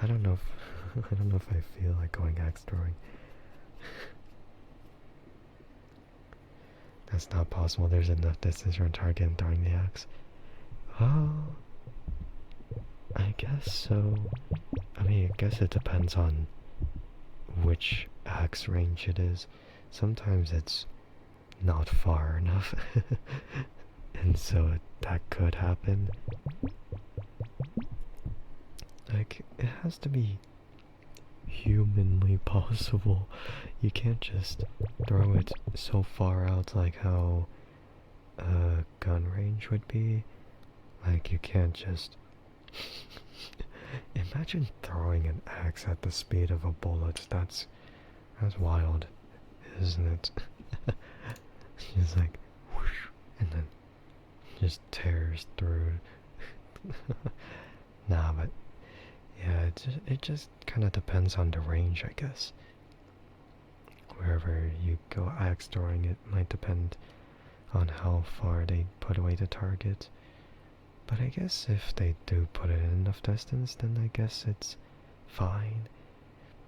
I don't know if I don't know if I feel like going axe throwing. That's not possible. There's enough distance from target and throwing the axe. Oh, I guess so. I mean, I guess it depends on which axe range it is. Sometimes it's not far enough, and so that could happen. Like, it has to be humanly possible. You can't just throw it so far out like how a gun range would be. Like, you can't just... Imagine throwing an axe at the speed of a bullet. That's wild, isn't it? Just like, whoosh, and then just tears through. Nah, but yeah, it just kind of depends on the range, I guess. Wherever you go axe throwing, it might depend on how far they put away the target. But I guess if they do put it in enough distance, then I guess it's fine.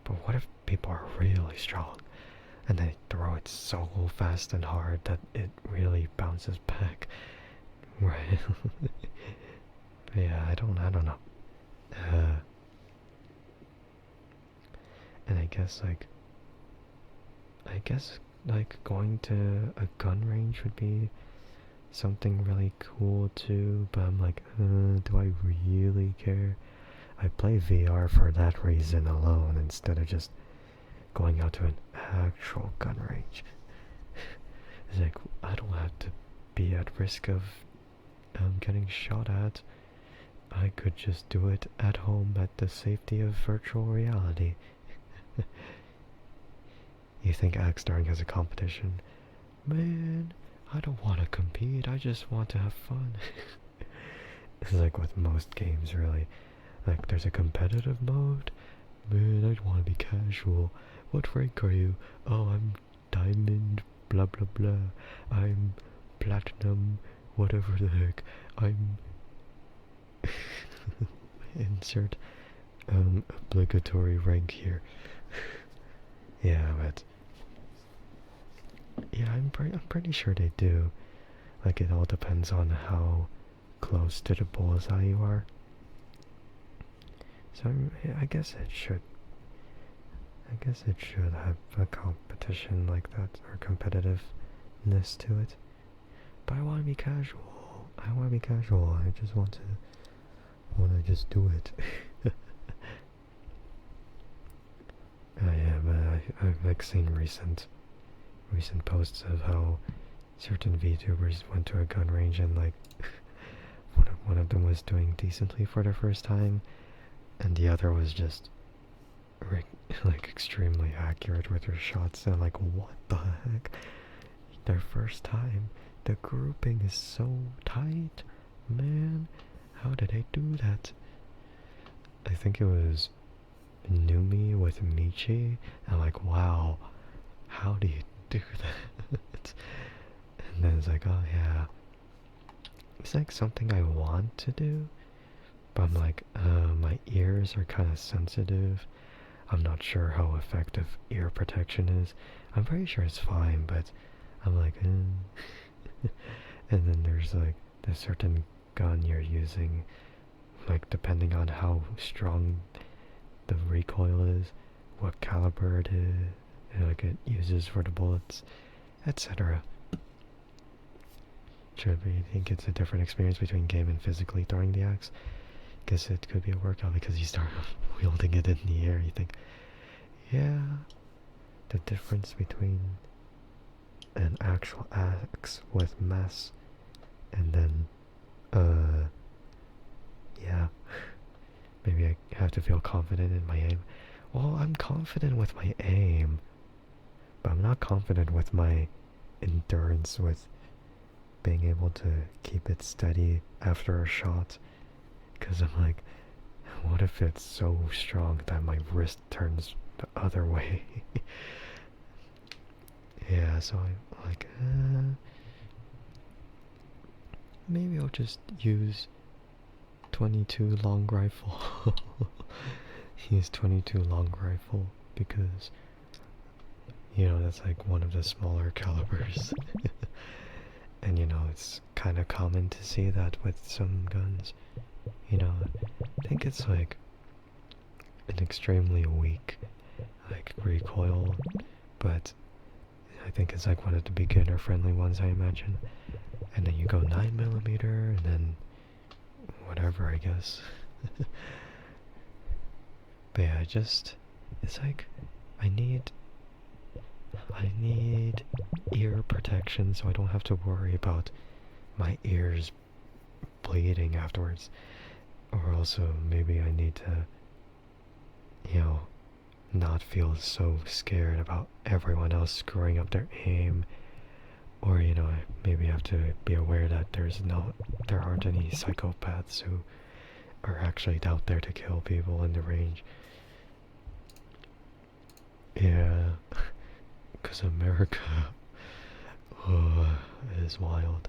But what if people are really strong and they throw it so fast and hard that it really bounces back? Right? Yeah, I don't know. And I guess like going to a gun range would be something really cool too, but I'm like, do I really care? I play VR for that reason alone instead of just going out to an actual gun range. It's like, I don't have to be at risk of getting shot at. I could just do it at home at the safety of virtual reality. You think axe throwing has a competition? Man, I don't want to compete, I just want to have fun. It's like with most games, really. Like, there's a competitive mode. Man, I want to be casual. What rank are you? Oh, I'm diamond, blah blah blah. I'm platinum, whatever the heck. I'm... Insert obligatory rank here. Yeah, but... Yeah, I'm pretty sure they do. Like, it all depends on how close to the bullseye you are. So I guess it should. I guess it should have a competition like that, or competitiveness to it. But I want to be casual. I just want to just do it. Yeah, but I've like seen recent posts of how certain VTubers went to a gun range and like one of them was doing decently for the first time, and the other was just like extremely accurate with her shots, and like, what the heck? Their first time, the grouping is so tight, man. How did they do that? I think it was Numi with Michi, and like, wow, how do you do that? And then it's like, oh yeah, it's like something I want to do, but I'm like, my ears are kind of sensitive. I'm not sure how effective ear protection is. I'm pretty sure it's fine, but I'm like, And then there's like the certain gun you're using, like depending on how strong the recoil is, what caliber it is, like it uses for the bullets, etc. should be. I think it's a different experience between game and physically throwing the axe. Guess it could be a workout because you start wielding it in the air. You think, yeah, the difference between an actual axe with mass and then, yeah, maybe I have to feel confident in my aim. Well, I'm confident with my aim, but I'm not confident with my endurance with being able to keep it steady after a shot. Because I'm like, what if it's so strong that my wrist turns the other way? Yeah, so I'm like, maybe I'll just use 22 long rifle. Use 22 long rifle because, you know, that's like one of the smaller calibers. And you know, it's kind of common to see that with some guns. You know, I think it's like an extremely weak, like, recoil, but I think it's like one of the beginner-friendly ones, I imagine. And then you go 9mm, and then whatever, I guess. But yeah, it's like, I need ear protection so I don't have to worry about my ears bleeding afterwards. Or also, maybe I need to, you know, not feel so scared about everyone else screwing up their aim. Or, you know, maybe have to be aware that there aren't any psychopaths who are actually out there to kill people in the range. Yeah, because America is wild.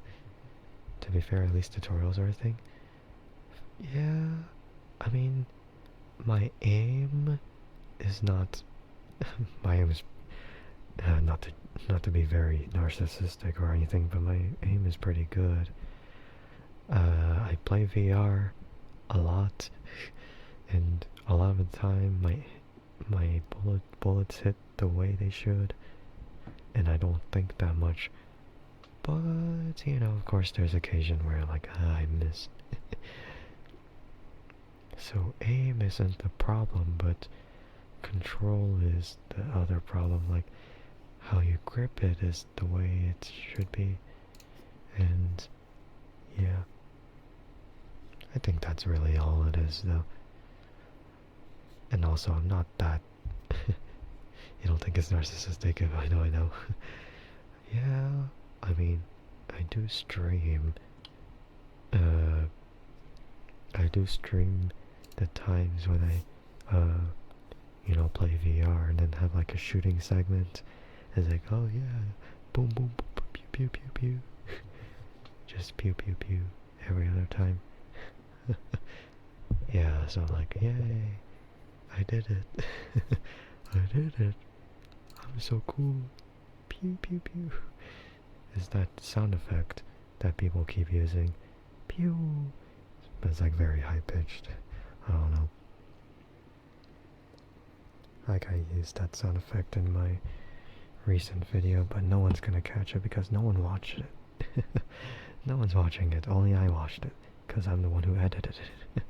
To be fair, at least tutorials are a thing. Yeah, I mean, my aim is not. My aim is not to be very narcissistic or anything, but my aim is pretty good. I play VR a lot, and a lot of the time my bullets hit the way they should, and I don't think that much. But you know, of course, there's occasion where like I miss. So aim isn't the problem, but control is the other problem. Like, how you grip it is the way it should be. And yeah, I think that's really all it is, though. And also, I'm not that. You don't think it's narcissistic? If I know. Yeah, I mean, I do stream. I do stream the times when I, you know, play VR and then have like a shooting segment. It's like, oh yeah, boom, boom, boom, boom, pew, pew, pew, pew. Just pew, pew, pew every other time. Yeah, so I'm like, yay, I did it. I did it. I'm so cool. Pew, pew, pew. Is that sound effect that people keep using. Pew. But it's like very high pitched. I don't know. Like, I used that sound effect in my recent video, but no one's gonna catch it because no one watched it. No one's watching it, only I watched it, because I'm the one who edited it.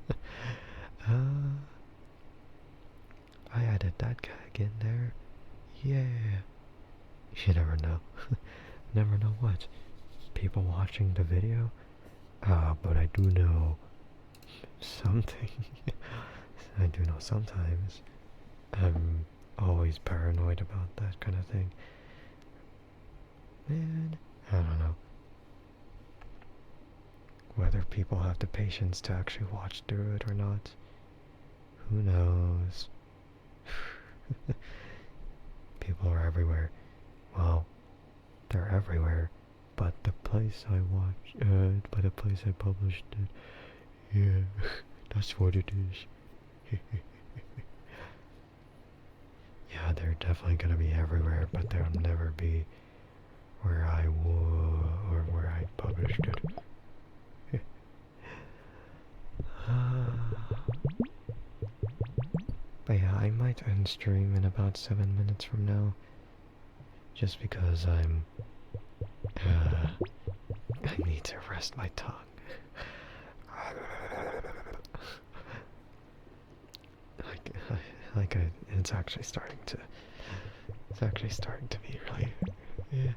I added that gag in there. Yeah. You never know. Never know what. People watching the video? But I do know something. I do know sometimes. I'm always paranoid about that kind of thing. Man, I don't know. Whether people have the patience to actually watch through it or not, who knows? People are everywhere. Well, they're everywhere, but the place I watch, but the place I published it, yeah, that's what it is. Yeah, they're definitely gonna be everywhere, but they'll never be where I or where I published it. But yeah, I might end stream in about 7 minutes from now, just because I I need to rest my tongue. It's actually starting to. It's actually starting to be really. Yeah.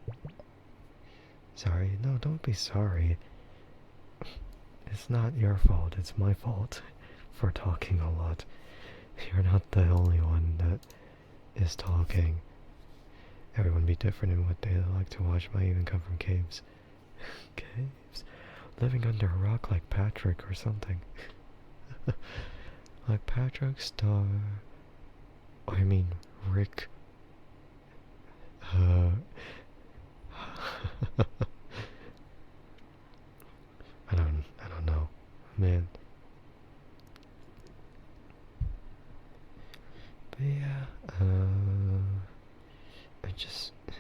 Sorry. No, don't be sorry. It's not your fault. It's my fault for talking a lot. You're not the only one that is talking. Everyone be different in what they like to watch. Might even come from caves. Caves? Living under a rock like Patrick or something. Like Patrick Star. I mean, Rick. I don't know, man. But yeah,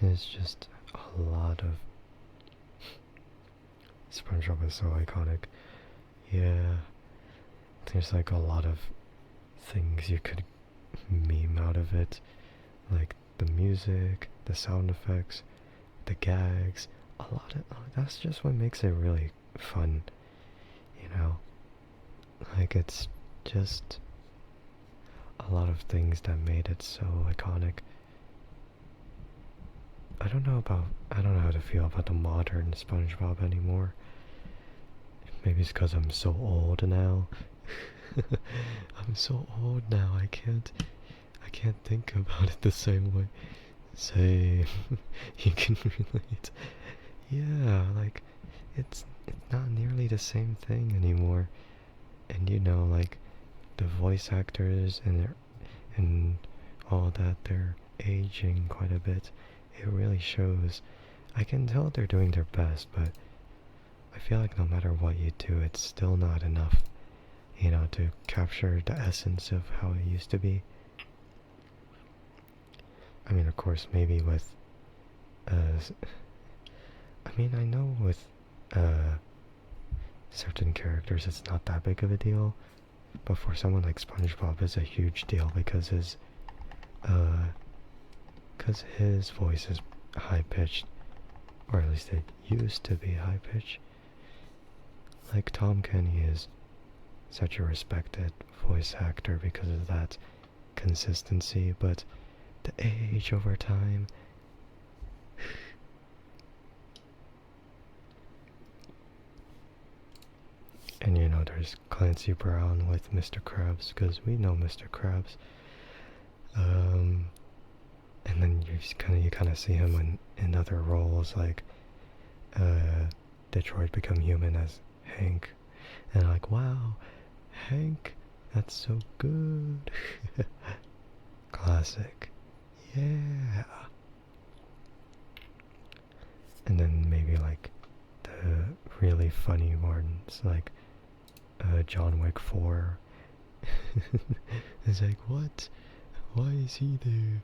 it's just a lot of. SpongeBob is so iconic. Yeah, there's like a lot of things you could meme out of it, like the music, the sound effects, the gags. A lot of that's just what makes it really fun, you know. Like it's just a lot of things that made it so iconic. I don't know how to feel about the modern SpongeBob anymore. Maybe it's because I'm so old now. I'm so old now. I can't think about it the same way. Same. You can relate. Yeah, like it's not nearly the same thing anymore. And you know, like the voice actors and all that, they're aging quite a bit. It really shows. I can tell they're doing their best, but I feel like no matter what you do, it's still not enough, you know, to capture the essence of how it used to be. I mean, of course, maybe with, I know with, certain characters it's not that big of a deal, but for someone like SpongeBob, it's a huge deal because his voice is high-pitched, or at least it used to be high-pitched. Like Tom Kenny is such a respected voice actor because of that consistency, but the age over time. And you know, there's Clancy Brown with Mr. Krabs, because we know Mr. Krabs. And then you kind of see him in other roles, like Detroit Become Human as Hank, and like, wow, Hank, that's so good. Classic. Yeah. And then maybe like the really funny ones, like John Wick 4. It's like, what? Why is he there?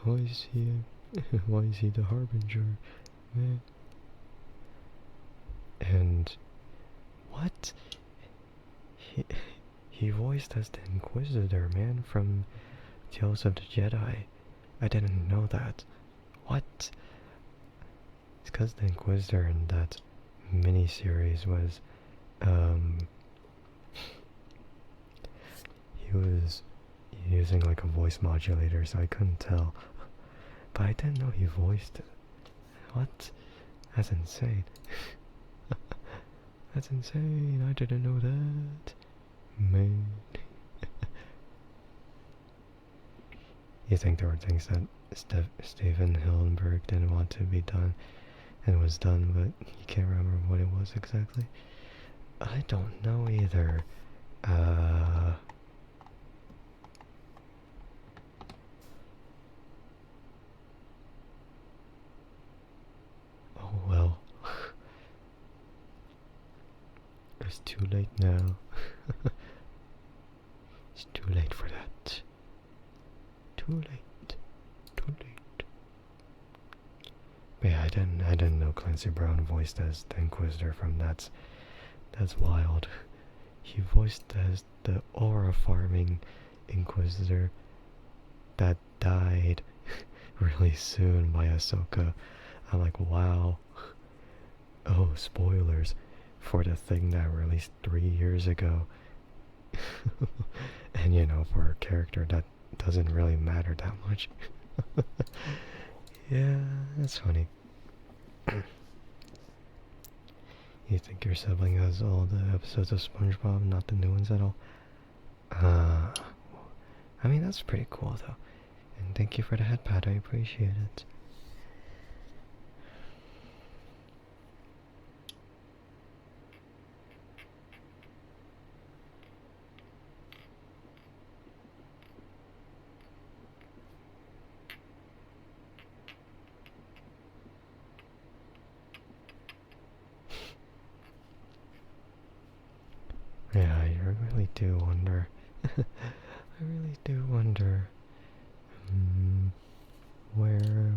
Why is he the Harbinger? Man. And what? He voiced as the Inquisitor, man, from Tales of the Jedi. I didn't know that. What? It's because the Inquisitor in that miniseries was, he was using like a voice modulator, so I couldn't tell. But I didn't know he voiced it. What? That's insane. That's insane. I didn't know that. Man. You think there were things that Steven Hillenberg didn't want to be done and was done, but you can't remember what it was exactly? I don't know either. Oh well. It's too late now. It's too late for that. Too late. Too late. But yeah, I didn't know Clancy Brown voiced as the Inquisitor from That's wild. He voiced as the aura farming Inquisitor that died really soon by Ahsoka. I'm like, wow. oh, spoilers for the thing that released 3 years ago. And you know, for a character that doesn't really matter that much. Yeah, that's funny. You think your sibling has all the episodes of SpongeBob, not the new ones at all? Uh, I mean, that's pretty cool though. And thank you for the headpad, I appreciate it. Yeah, I really do wonder. I really do wonder where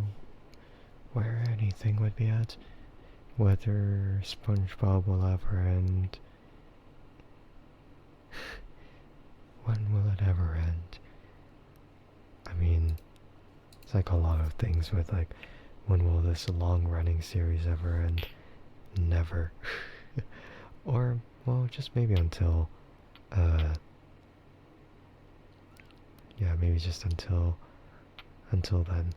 anything would be at. Whether SpongeBob will ever end. When will it ever end? I mean, it's like a lot of things with like, when will this long-running series ever end? Never. Or, well, just maybe until, yeah, maybe just until then.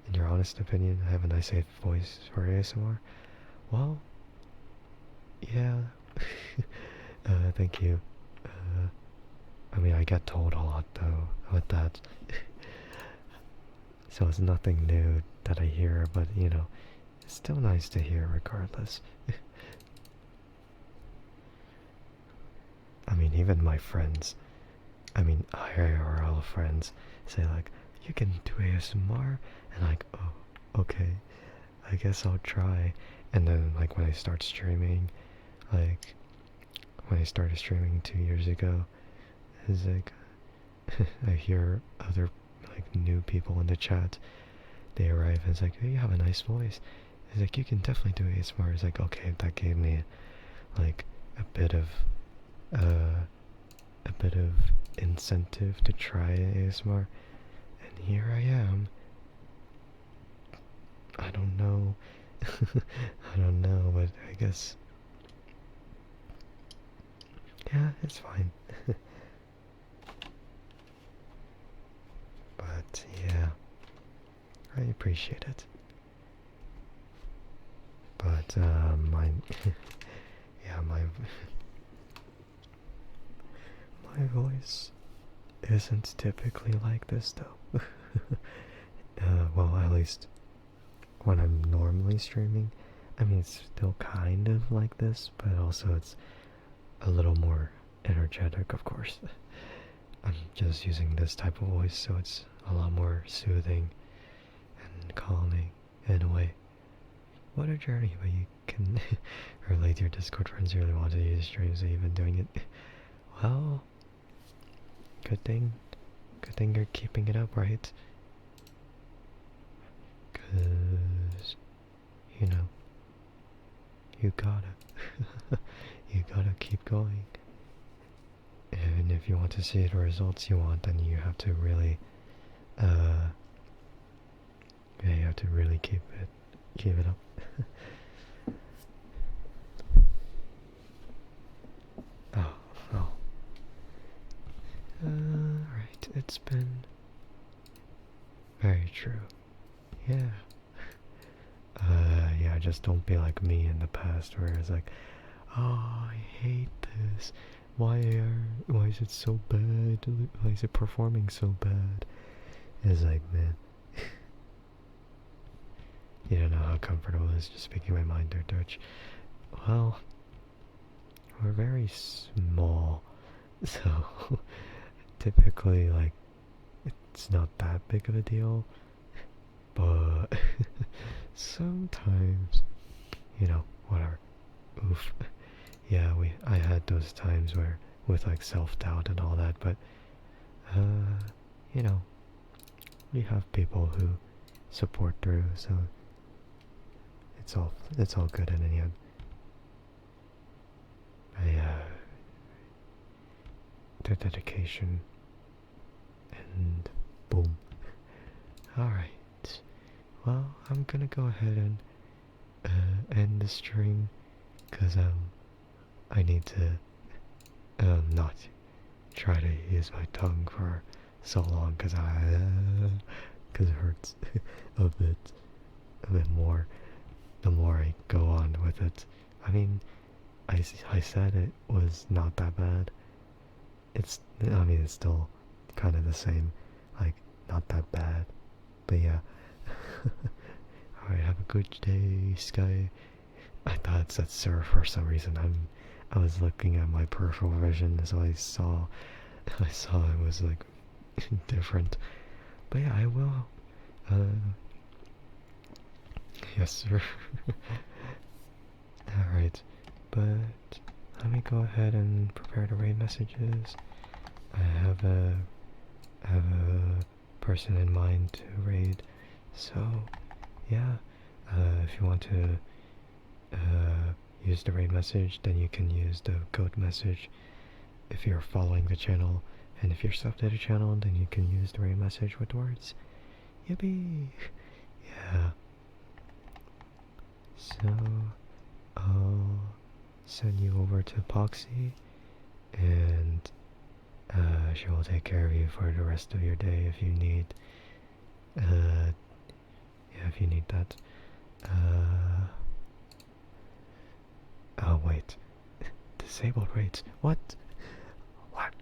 In your honest opinion, have a nice voice for ASMR? Well, yeah. Thank you. I mean, I get told a lot though with that. So it's nothing new that I hear, but you know, it's still nice to hear regardless. I mean, even my friends, I mean, IRL friends, say like, you can do ASMR? And like, oh, okay, I guess I'll try. And then like when I start streaming, like, when I started streaming 2 years ago, it's like, I hear other like new people in the chat. They arrive and it's like, hey, you have a nice voice. It's like, you can definitely do ASMR. It's like, okay, that gave me like a bit of incentive to try ASMR. And here I am. I don't know. I don't know, but I guess, yeah, it's fine. But yeah, I appreciate it. But my yeah, my voice isn't typically like this though. Well, at least when I'm normally streaming. I mean, it's still kind of like this, but also it's a little more energetic, of course. I'm just using this type of voice, so it's a lot more soothing and calming in a way. What a journey, but you can relate to your Discord friends who really want to use streams, so you've been doing it. Well, good thing you're keeping it up, right? Cause, you know, you gotta, you gotta keep going. And if you want to see the results you want, then you have to really, yeah, you have to really keep it up. Oh, oh. Right, it's been very true. Yeah. Yeah, just don't be like me in the past where it's like, oh, I hate this. Why is it so bad? Why is it performing so bad? It's like, man, you don't know how comfortable it is just speaking my mind or Dutch. Well, we're very small, so typically, like, it's not that big of a deal, but sometimes, you know, whatever. Oof. Yeah, I had those times where, with like self-doubt and all that, but, you know, we have people who support through, so it's all good in the end. Their dedication, and boom. Alright, well, I'm gonna go ahead and end the stream because I need to not try to use my tongue for so long because it hurts a bit more the more I go on with it. I mean, I said it was not that bad. I mean, it's still kind of the same, like not that bad, but yeah. Alright, have a good day, Sky. I thought it said Sir for some reason. I was looking at my peripheral vision, so I saw it was like different. But yeah, I will. Yes, sir. Alright, but let me go ahead and prepare the raid messages. I have a person in mind to raid, so yeah. If you want to use the raid message, then you can use the code message if you're following the channel, and if you're subbed to the channel, then you can use the raid message with words. Yippee! Yeah. So, I'll send you over to Poxy, and she will take care of you for the rest of your day if you need, yeah, if you need that. Oh wait, disabled rates. What? What?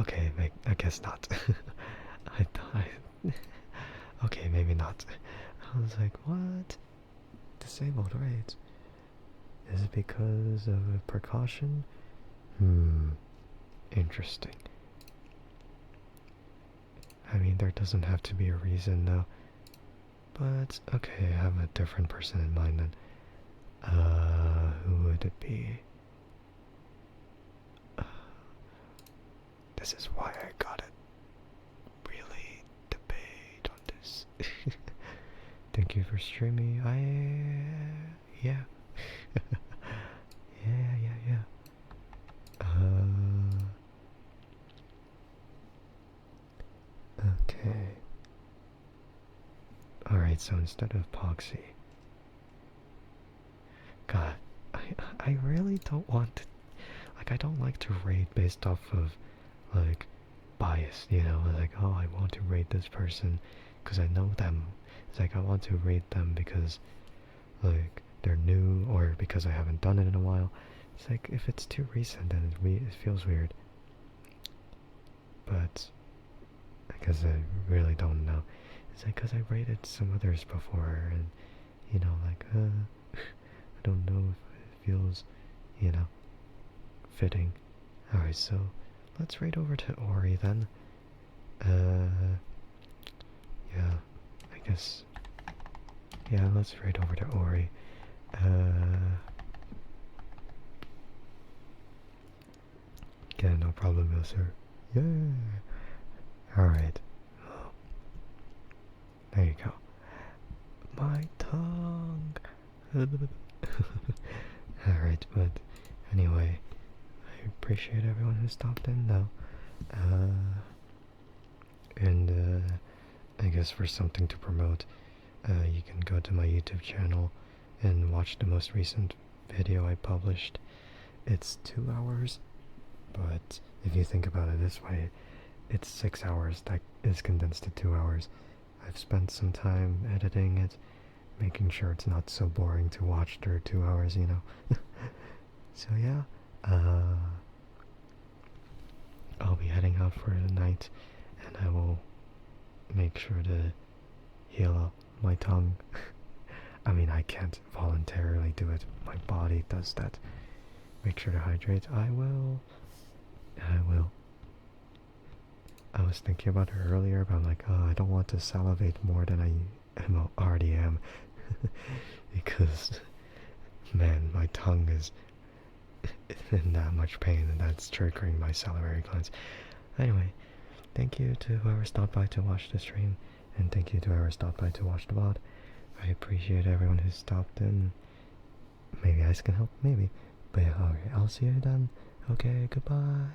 Okay, I guess not. Okay, maybe not. I was like, what? Disabled rates? Is it because of a precaution? Interesting. I mean, there doesn't have to be a reason though. But, okay, I have a different person in mind then. Who would it be? This is why I gotta really debate on this. Thank you for streaming. Yeah. Yeah. Okay. Alright, so instead of Poxy. God, I really don't want to, like, I don't like to rate based off of, like, bias, you know? Like, oh, I want to rate this person because I know them. It's like, I want to rate them because, like, they're new, or because I haven't done it in a while. It's like, if it's too recent, then it feels weird. But I guess I really don't know. It's like, because I rated some others before, and, you know, like, I don't know if it feels, you know, fitting. Alright, so let's raid over to Ori then. Yeah, I guess. Yeah, let's raid over to Ori. Yeah, no problem, no sir. Yeah. Alright. Oh. There you go. My tongue. Alright, but anyway, I appreciate everyone who stopped in though. And I guess for something to promote, you can go to my YouTube channel and watch the most recent video I published. It's 2 hours, but if you think about it this way, it's 6 hours that is condensed to 2 hours. I've spent some time editing it, making sure it's not so boring to watch for 2 hours, you know. So yeah, I'll be heading out for the night, and I will make sure to heal up my tongue. I mean, I can't voluntarily do it. My body does that. Make sure to hydrate. I will. I was thinking about it earlier, but I'm like, oh, I don't want to salivate more than I already am. Because, man, my tongue is in that much pain, and that's triggering my salivary glands. Anyway, thank you to whoever stopped by to watch the stream, and thank you to whoever stopped by to watch the VOD. I appreciate everyone who stopped in. Maybe I can help, maybe. But yeah, alright, I'll see you then. Okay, goodbye.